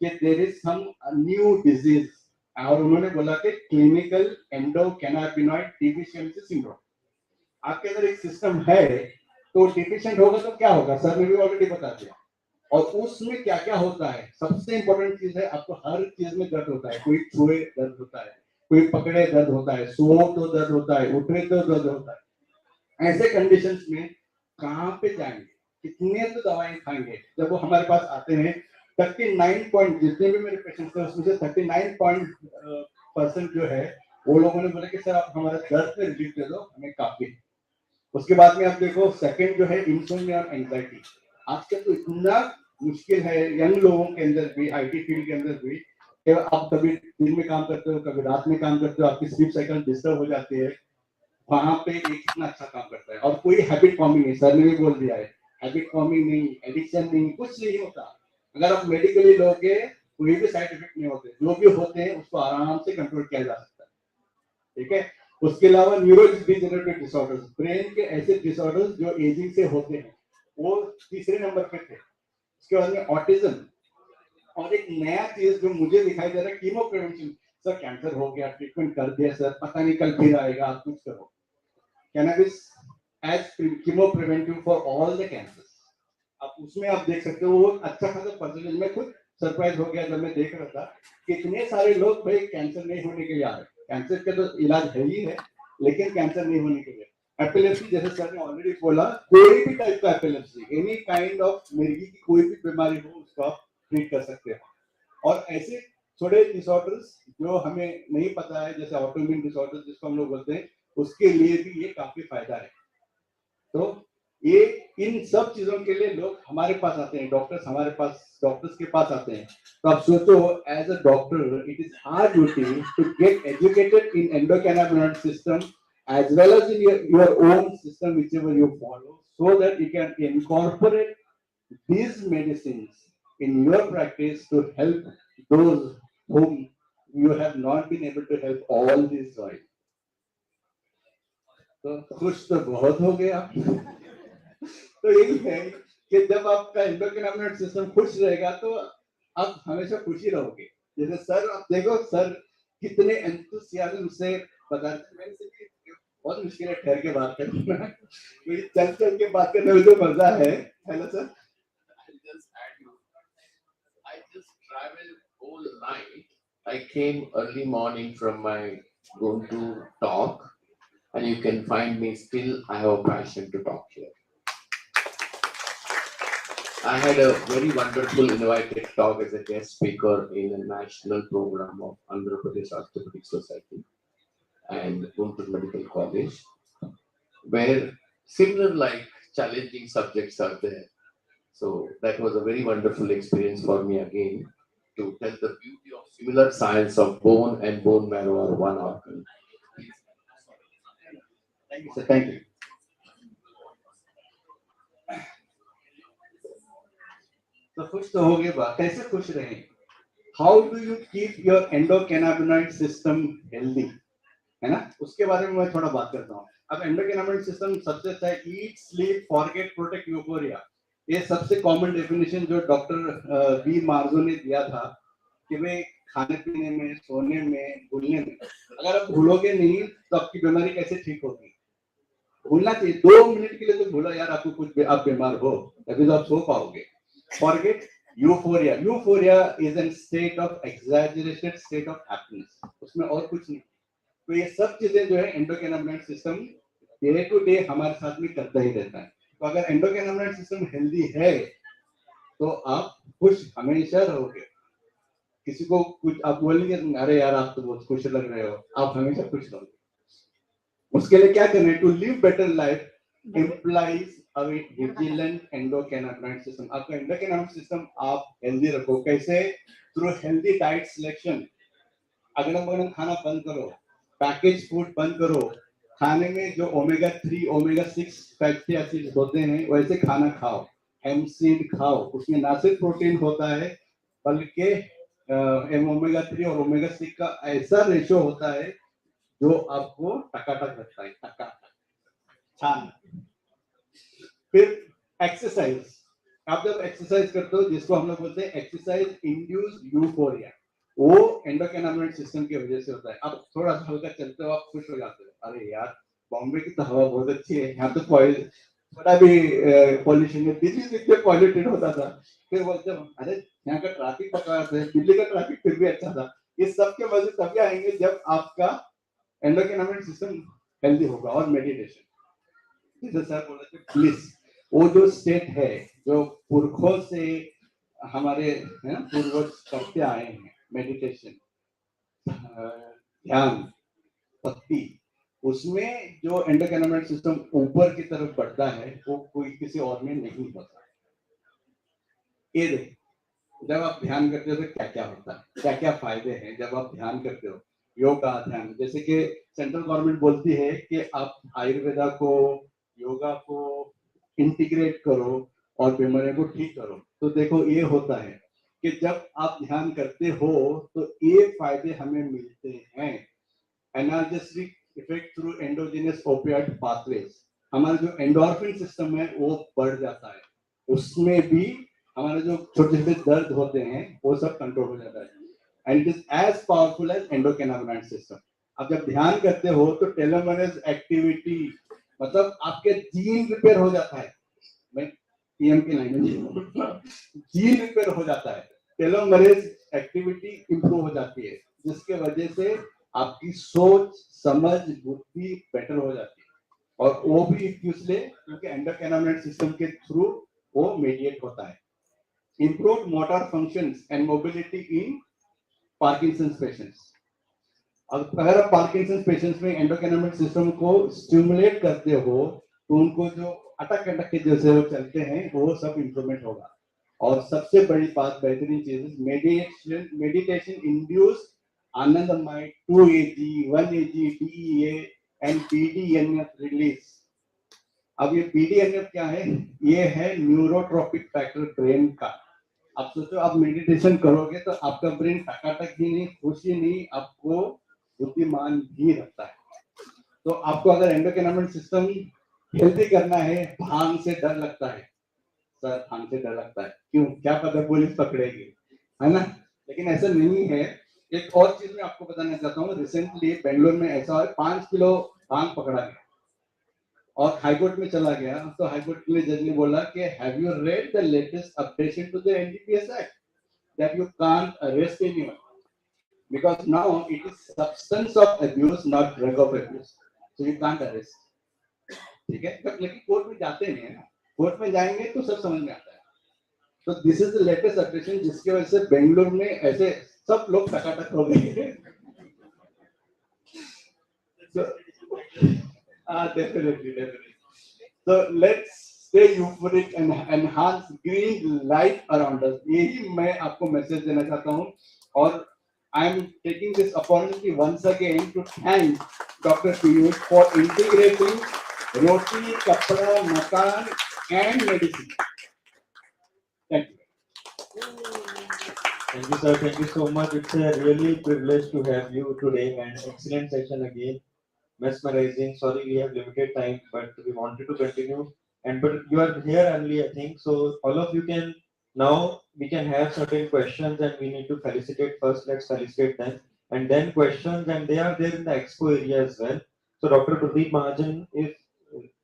Speaker 5: कि there is some new disease, और उन्होंने बोला कि क्लिनिकल एंडोकैनाबिनॉइड डिफिशिएंसी सिंड्रोम। आपके अंदर एक सिस्टम है, तो डिफिशिएंट होगा तो क्या होगा, सर ने भी ऑलरेडी बता दिया। और उसमें क्या क्या होता है, सबसे इंपॉर्टेंट चीज है, आपको हर चीज में दर्द होता है, कोई छुए दर्द होता है, कोई पकड़े दर्द होता है, सो तो दर्द होता है, उठे तो दर्द होता है। ऐसे कंडीशंस में कहाँ पे जाएंगे, कितने तो दवाएं खाएंगे। जब वो हमारे पास आते हैं 39 पॉइंट, जितने भी मेरे पेशेंट्स थे उसमें से 39% जो है वो लोगों ने बोला कि सर आप हमारा दर्द पे रिलीफ दे दो, हमें काफी। उसके बाद में आप देखो सेकंड जो है इंसोम्निया और एंजाइटी। आजकल तो इतना मुश्किल है यंग लोगों के अंदर भी, आईटी फील्ड के अंदर भी, कि आप कभी दिन में काम करते हो, कभी रात में काम करते हो, आपकी स्लीप साइकिल डिस्टर्ब हो जाती है। वहां पे एक इतना अच्छा काम करता है, और कोई हैबिट फॉर्मिंग नहीं, सर ने भी बोल दिया है, हैबिट फॉर्मिंग नहीं, एडिक्शन नहीं, कुछ नहीं होता। अगर आप मेडिकली लोगे कोई भी साइड इफेक्ट नहीं होते, जो भी होते हैं उसको आराम से कंट्रोल किया जा सकता है, ठीक है। उसके अलावा न्यूरो डिजेनरेटिव डिसऑर्डर्स, ब्रेन के ऐसे डिसऑर्डर्स जो एजिंग से होते हैं, वो तीसरे नंबर पे थे। उसके बाद में ऑटिज्म, और एक नया चीज जो मुझे दिखाई दे रहा है, कीमो प्रिवेंशन। सर कैंसर हो गया, ट्रीटमेंट कर दिया सर, पता नहीं कल फिर आएगा, आप कुछ करो। Cannabis as chemo preventive for all the cancers. आप उसमें आप देख सकते हो वो अच्छा खासा परसेंटेज। मैं खुद सरप्राइज हो गया जब मैं देख रहा था कि इतने सारे लोग भाई कैंसर नहीं होने के लिए आ रहे। कैंसर का तो इलाज है ही है, लेकिन कैंसर नहीं होने के लिए। एपिलेप्सी, जैसे सर ने ऑलरेडी बोला, कोई भी टाइप का एपिलेप्सी, एनी काइंड ऑफ मिर्गी की कोई भी बीमारी हो उसको आप ट्रीट कर सकते हो। और ऐसे थोड़े डिसऑर्डर्स जो हमें नहीं पता है, जैसे ऑटोइम्यून डिसऑर्डर्स जिसको हम लोग बोलते हैं, उसके लिए भी ये काफी फायदा है। तो ये इन सब चीजों के लिए लोग हमारे पास आते हैं, डॉक्टर्स हमारे पास, डॉक्टर्स के पास आते हैं। तो आप सोचो, as a doctor it is our duty to get educated in endocannabinoid system as well as in your own system whichever you follow, so that you can incorporate these medicines in your practice to help those whom you have not been able to help all this while. तो खुश तो बहुत हो गया। तो यही है कि जब आपका एंडोक्रिनामिनेट सिस्टम खुश रहेगा तो आप हमेशा खुशी रहोगे। जैसे सर, आप देखो सर कितने एंथुसियाज्म से बताते हैं। बहुत मुश्किल है ठहर के बात करना, चल चल के बात करने में जो मजा है। Hello sir,
Speaker 10: I just traveled all night. I came early morning from my going to talk, and you can find me still. I have a passion to talk here. I had a very wonderful invited talk as a guest speaker in a national program of Andhra Pradesh Orthopedic Society and Guntur Medical College, where similar like challenging subjects are there. So that was a very wonderful experience for me again to tell the beauty of similar science of bone and bone marrow are one organ.
Speaker 5: Thank you sir, thank you. तो खुश तो हो गए, बात कैसे खुश रहें? How do you keep your endocannabinoid system healthy, है ना? उसके बारे में मैं थोड़ा बात करता हूँ। अब एंडोकैनाबिनॉइड सिस्टम सबसे अच्छा है, ईट, स्लीप, फॉरगेट, प्रोटेक्ट, यूफोरिया। ये सबसे कॉमन डेफिनेशन जो डॉक्टर बी मार्जो ने दिया था कि भाई खाने पीने में, सोने में, भूलने में, अगर आप भूलोगे नहीं तो आपकी बीमारी कैसे ठीक होगी? भूलना चाहिए, 2 मिनट के लिए तो भूलो यार, आपको कुछ आप बीमार हो तभी तो आप सो पाओगे। Forget, euphoria. Euphoria is an state of exaggerated state of happiness, उसमें और कुछ नहीं। तो ये सब चीजें जो है endocannabinoid system day to day हमारे साथ में करता ही रहता है। तो अगर एंडोकैनाबिनॉइड सिस्टम हेल्दी है तो आप खुश हमेशा रहोगे। किसी को कुछ आप बोलेंगे, अरे यार आप तो बहुत खुश लग रहे हो, आप हमेशा खुश रहोगे। उसके लिए क्या करना है? To live better life implies a vigilant endocannabinoid system. आपका endocannabinoid system आप हेल्दी रखो। कैसे? Through healthy diet selection. अगड़म बगड़म खाना बंद करो, पैकेज फूड बंद करो, खाने में जो ओमेगा 3 ओमेगा 6 फैटी एसिड्स होते हैं वैसे खाना खाओ। हेम्प सीड खाओ, उसमें ना सिर्फ प्रोटीन होता है बल्कि ओमेगा 3 और ओमेगा 6 का ऐसा रेशो होता है जो आपको टकाटक रखता है, टकाटक छान। फिर एक्सरसाइज। आप जब एक्सरसाइज करते हो, जिसको हम लोग बोलते हैं एक्सरसाइज इंड्यूस यूफोरिया, वो एंडोकैनाबिनॉइड सिस्टम की वजह से होता है। आप थोड़ा सा हल्का चलते हो, आप खुश हो जाते हो, अरे यार बॉम्बे की तो हवा बहुत अच्छी है, यहाँ तो थोड़ा भी पॉल्यूशन है, दिल्ली कितने पॉल्यूटेड होता था। फिर बोलते हो अरे यहाँ का ट्रैफिक पकड़ा था, दिल्ली का ट्रैफिक फिर भी अच्छा था। ये सब के मजे तभी आएंगे जब आपका एंडोकैनाबिनॉइड सिस्टम हेल्दी होगा। और मेडिटेशन, जैसे सर बोल रहे थे, ब्लिस, वो जो स्टेट है जो पुरखों से हमारे पूर्वज करते आए हैं, मेडिटेशन, ध्यान, पत्ती, उसमें जो एंडोकैनाबिनॉइड सिस्टम ऊपर की तरफ बढ़ता है वो कोई किसी और में नहीं होता। ये देखो, जब आप ध्यान करते हो तो क्या क्या होता है, क्या क्या फायदे हैं जब आप ध्यान करते हो। योगा ध्यान, जैसे कि सेंट्रल गवर्नमेंट बोलती है कि आप आयुर्वेदा को, योगा को इंटीग्रेट करो और बीमारियों को ठीक करो। तो देखो ये होता है कि जब आप ध्यान करते हो तो ये फायदे हमें मिलते हैं। Analgesic effect through endogenous opioid pathways, हमारा जो एंडोर्फिन सिस्टम है वो बढ़ जाता है, उसमें भी हमारे जो छोटे छोटे दर्द होते हैं वो सब कंट्रोल हो जाता है। And it is as powerful as endocannabinoid system. अब जब ध्यान करते हो तो टेलोमेरेज एक्टिविटी, मतलब आपके जीन रिपेयर हो जाता है। मैं पीएम की लाइन में जीन रिपेयर हो जाता है, टेलोमेरेज एक्टिविटी इंप्रूव हो जाती है, जिसके वजह से आपकी सोच समझ बुद्धि बेटर हो जाती है। और वो भी इसलिए क्योंकि एंडोकैनाबिनॉइड सिस्टम के थ्रू वो मेडिएट होता है। Improved motor functions and mobility in Parkinson's patients. अगर आप पार्किंसन पेशेंट्स में एंडोकैनाबिनॉइड सिस्टम को स्टिमुलेट करते हो तो उनको जो अटक अटक के जैसे वो चलते हैं वो सब इंप्रूवमेंट होगा। और सबसे बड़ी बात, बेहतरीन चीज, मेडिटेशन, मेडिटेशन इंड्यूस आनंदमय 2AG 1AG DEA and BDNF release. अब ये BDNF क्या है? ये है न्यूरोट्रोपिक फैक्टर ब्रेन का। आप सोचो आप मेडिटेशन करोगे तो आपका ब्रेन टकाटक ही नहीं, खुशी नहीं, आपको बुद्धिमान भी रखता है। तो आपको अगर एंडोकैनाबिनॉइड सिस्टम हेल्दी करना है, भांग से डर लगता है सर, भांग से डर लगता है क्यों? क्या पता पुलिस पकड़ेगी, है ना? लेकिन ऐसा नहीं है। एक और चीज मैं आपको बताना चाहता हूँ, रिसेंटली बेंगलोर में ऐसा है, 5 किलो भांग पकड़ा गया और हाईकोर्ट में चला गया। तो हाईकोर्ट के जज ने बोला कि have you read the latest updation to the NDPS act that you can't arrest anyone because now it is substance of abuse not drug of abuse, so you can't arrest। ठीक है, तब लेकिन court में जाते नहीं है ना, court में जाएंगे तो सब समझ में आता है। तो this is the latest updation जिसकी वजह से बेंगलुरु में ऐसे सब लोग टकाटक हो गए। so definitely so let's stay euphoric and enhance green life around us, यही मैं आपको मैसेज देना चाहता हूँ। और I am taking this opportunity once again to thank Dr. Piyush for integrating roti, kapda, makan and medicine. Thank you.
Speaker 1: Thank you, sir. Thank you so much. It's a really privilege to have you today and excellent session again. Mesmerizing. Sorry, we have limited time, but we wanted to continue. And but you are here only, I think. So all of you can now we can have certain questions, and we need to felicitate first. Let's felicitate them, and then questions, and they are there in the expo area as well. So Dr. Pradeep Mahajan, if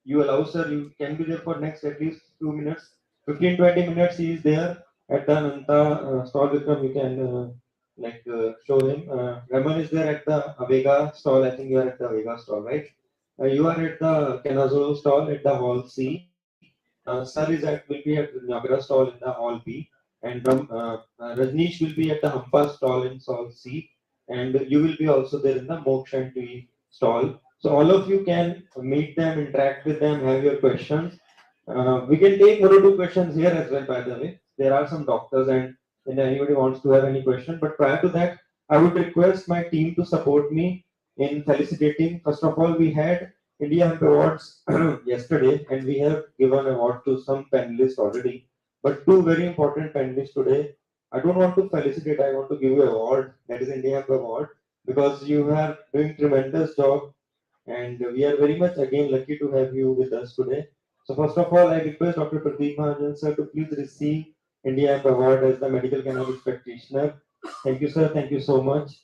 Speaker 1: you allow, sir, you can be there for next at least 2 minutes, 15-20 minutes. He is there at the Ananta stall. Vikram, you can show him. Raman is there at the Avega stall. I think you are at the Avega stall, right? You are at the Kenazoro stall at the Hall C. Sir will be at the Niagara stall in the Hall B, and Rajneesh will be at the Hampa stall in Stall C, and you will be also there in the Moksha and Tea stall. So all of you can meet them, interact with them, have your questions. We can take 1 or 2 questions here as well. By the way, there are some doctors, and if anybody wants to have any question. But prior to that, I would request my team to support me in felicitating. First of all, we had India Hemp Awards yesterday, and we have given award to some panelists already. But two very important panelists today. I don't want to felicitate. I want to give you an award. That is India Hemp Award, because you are doing tremendous job, and we are very much again lucky to have you with us today. So first of all, I request Dr. Pradeep Mahajan sir to please receive India Hemp Award as the medical cannabis practitioner. Thank you, sir. Thank you so much.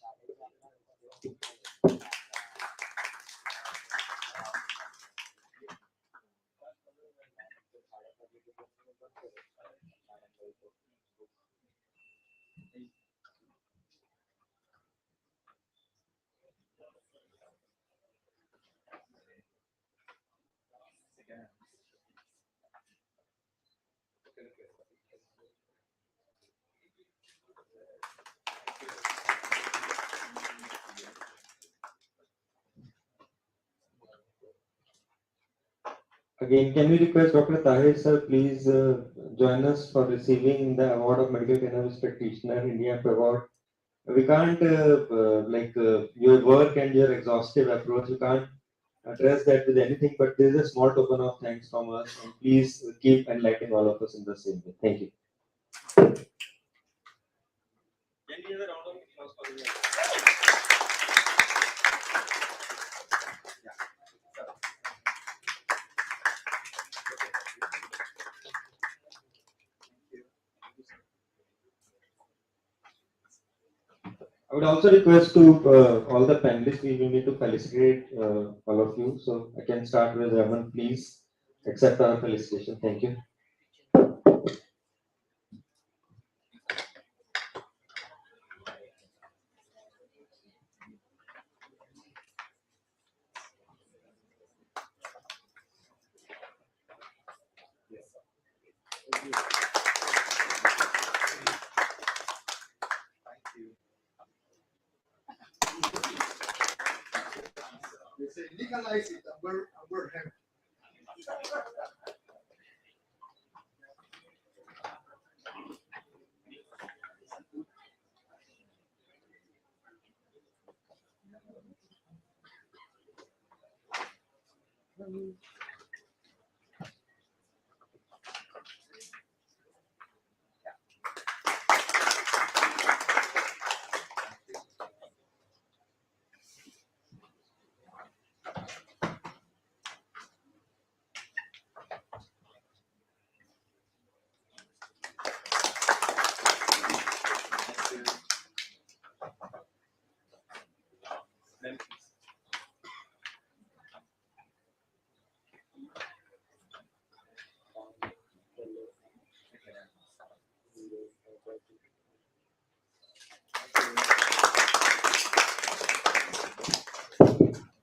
Speaker 1: Again, can we request Dr. Tahir sir, please join us for receiving the award of Medical Cannabis Practitioner India Award. We can't your work and your exhaustive approach. We can't address that with anything, but there is a small token of thanks from us, and please keep enlightening all of us in the same way. Thank you. I would also request to all the panelists, we will need to felicitate all of you. So I can start with Raman. Please accept our felicitation. Thank you.
Speaker 7: They say legalize it, we're hemp.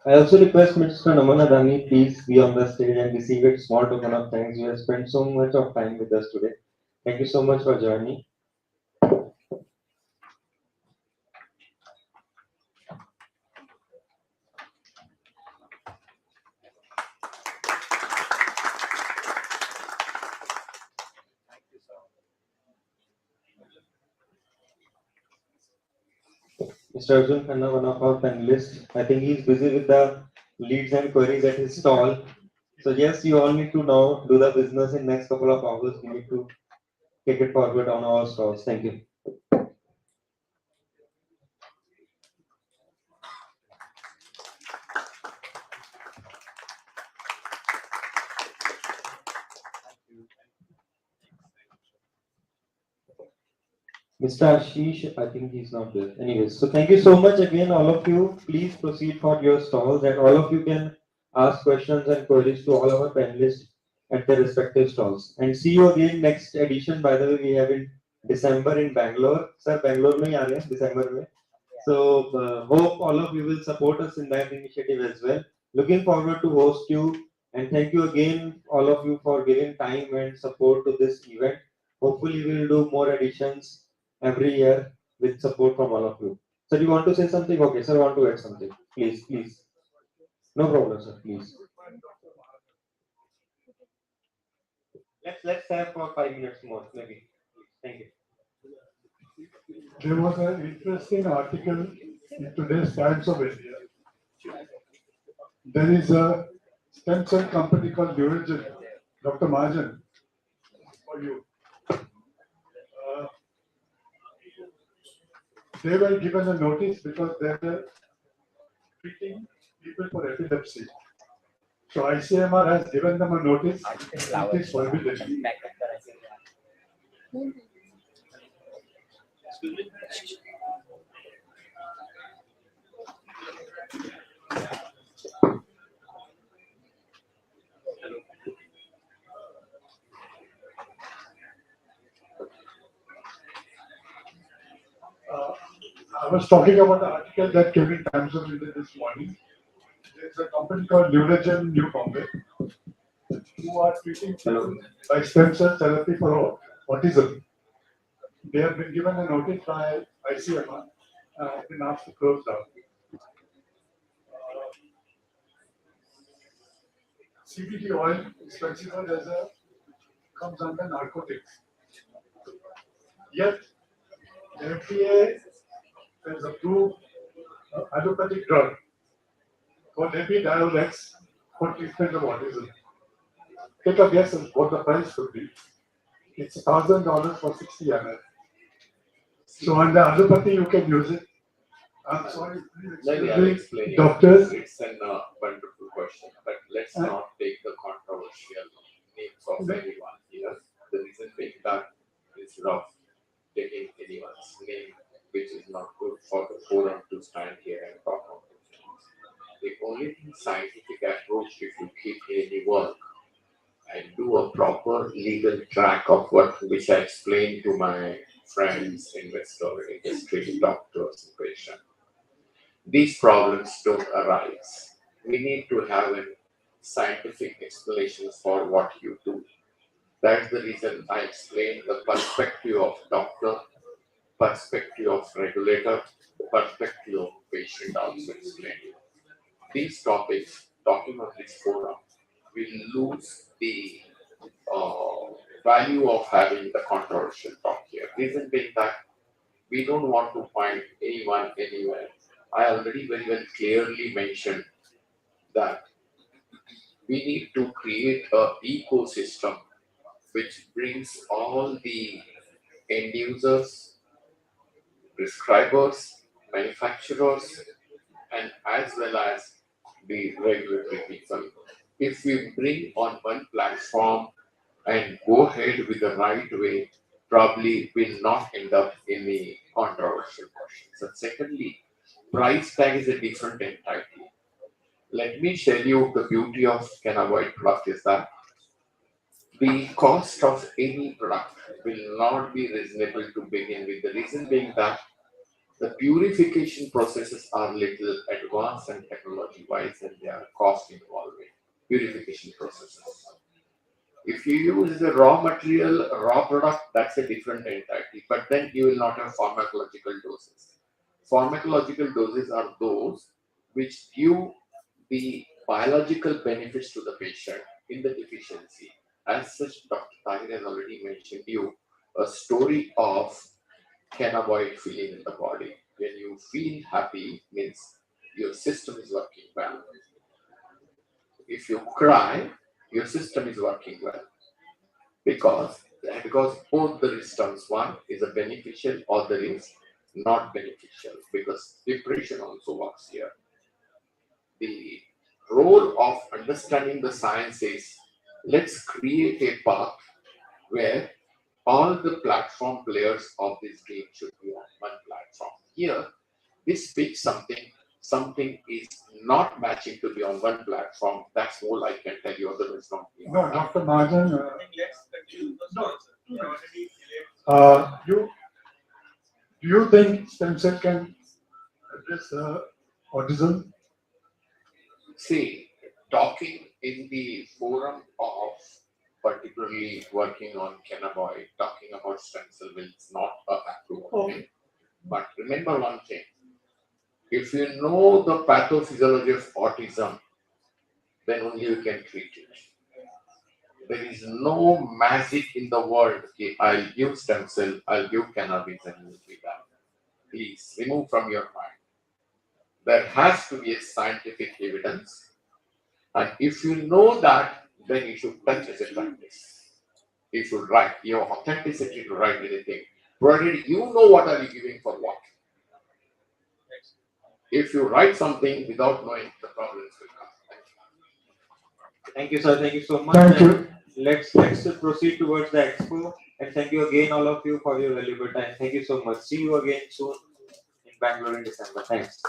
Speaker 1: I also request Mr. Naman Adani, please be on the stage and receive a small token of thanks. You have spent so much of time with us today. Thank you so much for joining. Mr. Arjun Khanna, one of our panelists, I think he's busy with the leads and queries at his stall. So yes, you all need to now do the business in next couple of hours. We need to take it forward on our stalls. Thank you. Mr. Ashish, I think he's not there. Anyways, so thank you so much again, all of you. Please proceed for your stalls, and all of you can ask questions and queries to all our panelists at their respective stalls. And see you again next edition. By the way, we have in December in Bangalore. Sir, Bangalore में आ रहे हैं December में. So hope all of you will support us in that initiative as well. Looking forward to host you, and thank you again, all of you, for giving time and support to this event. Hopefully, we will do more editions every year with support from all of you. Sir, you want to say something? Okay, sir, want to add something? Please, please. No problem, sir. Please. Let's have for 5 minutes more, maybe. Thank you.
Speaker 11: There was an interesting article in today's Times of India. There is a stem cell company called Neurogen, Dr. Mahajan, for you. They were given a notice because they were treating people for epilepsy. So ICMR has given them a notice. It is forbidden. I was talking about the article that came in Times of India this morning. There's a company called Neurogen New Bombay who are treating people by stem cell therapy for autism. They have been given a notice by ICMR and have been asked to close down. CBD oil is considered as a comes under narcotics. Yet the FDA has approved allopathic drug called Epidiolex for treatment of autism. Take a guess on what the price could be. It's $1,000 for 60 ml. So under allopathy you can use it. I'm sorry, please
Speaker 10: Maybe I'll
Speaker 11: excuse
Speaker 10: explain
Speaker 11: me,
Speaker 10: it.
Speaker 11: doctors.
Speaker 10: It's a wonderful question, but let's not take the controversial names of anyone here. The reason being that instead of taking anyone's name, which is not good for the forum to stand here and talk about things. The only scientific approach, if you keep any work and do a proper legal track of what which I explained to my friends, investor, industry, doctors, and patients, these problems don't arise. We need to have a scientific explanation for what you do. That's the reason I explained the perspective of doctor, perspective of regulator, perspective of patient also explained. These topics, talking on this forum, will lose the value of having the controversial talk here. Reason being that we don't want to find anyone anywhere. I already very well clearly mentioned that we need to create a ecosystem which brings all the end users, prescribers, manufacturers, and as well as the regulatory people. If we bring on one platform and go ahead with the right way, probably will not end up in the controversial questions. And secondly, price tag is a different entity. Let me tell you the beauty of cannabinoid product is that the cost of any product will not be reasonable to begin with. The reason being that the purification processes are little advanced and technology wise and they are cost involving purification processes. If you use the raw material, raw product, that's a different entity, but then you will not have pharmacological doses. Pharmacological doses are those which give the biological benefits to the patient in the deficiency. As such, Dr. Tahir has already mentioned you a story of cannabinoid feeling in the body. When you feel happy, means your system is working well. If you cry, your system is working well because both the systems, one is a beneficial, other is not beneficial because depression also works here. The role of understanding the science is let's create a path where all the platform players of this game should be on one platform. Here, this speaks something is not matching to be on one platform. That's all I can tell you, otherwise not be on
Speaker 11: No,
Speaker 10: that.
Speaker 11: Dr. Mahajan, do you think stem cell can address autism?
Speaker 10: See, talking in the forum of particularly working on cannabinoid, talking about stem cell will not approve. Okay? But remember one thing, if you know the pathophysiology of autism, then only you can treat it. There is no magic in the world. Okay, I'll give stem cell, I'll give cannabis, and you will be done. Please remove from your mind. There has to be a scientific evidence, and if you know that, then you should touch as a practice. You should write your authenticity to write anything, provided you know what are you giving for what. If you write something without knowing, the problems will come.
Speaker 1: Thank you, sir. Thank you so much.
Speaker 11: Thank you.
Speaker 1: And let's proceed towards the expo. And thank you again, all of you, for your valuable time. Thank you so much. See you again soon in Bangalore in December. Thanks.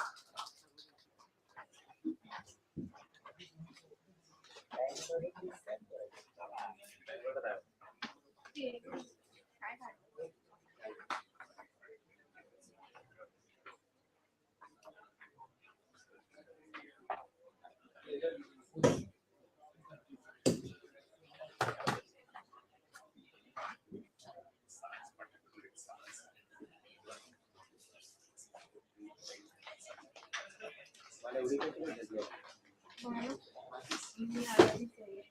Speaker 6: Yeah,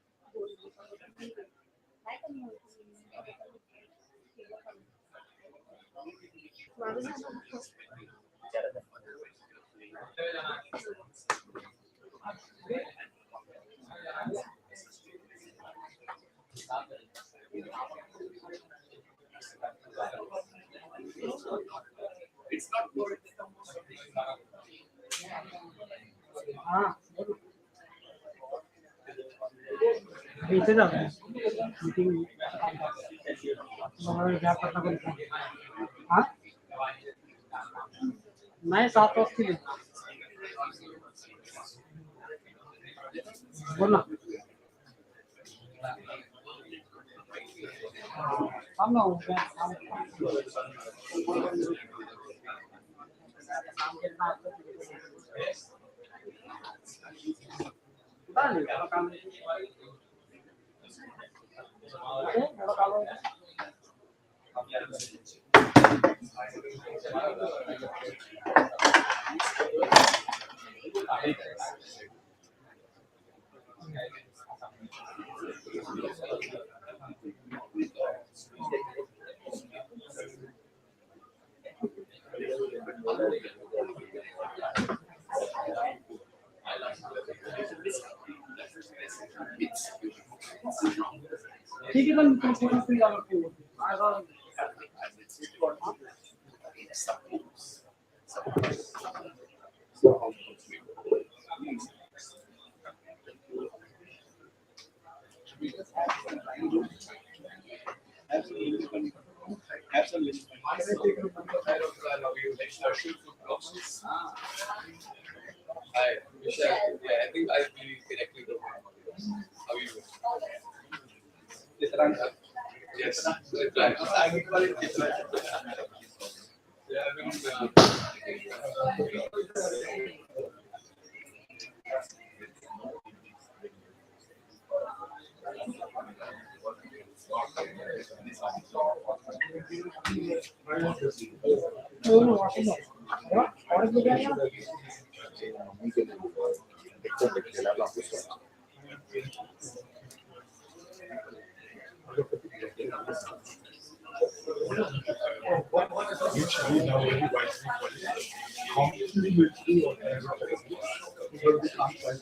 Speaker 12: इथे जाऊ meeting मला gap पडला पण हा नाही 7 वाजता दिली. बोल ना थांब ना काम ठीक है पण फ्री जाणार
Speaker 13: Hi, Michelle. Yeah, I think I really connected with you. How are you doing? Yes, right. Yeah, I mean,
Speaker 11: Usually now very wisely completely will do on everything. Because we can't find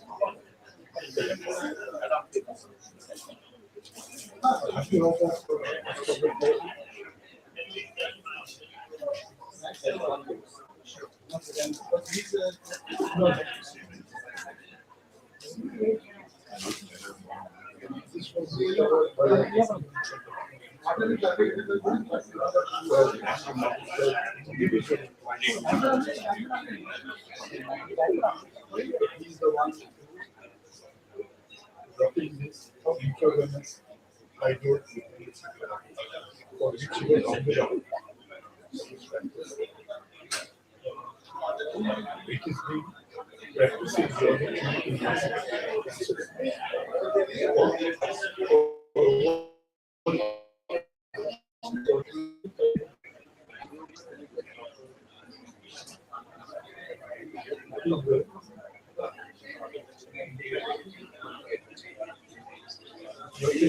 Speaker 11: happy hope he's the one dropping this intravenous hydroid for which he was on the job. It is being practiced in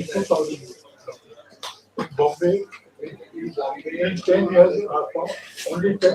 Speaker 11: 2000. In Bombay, in 10 years, only 10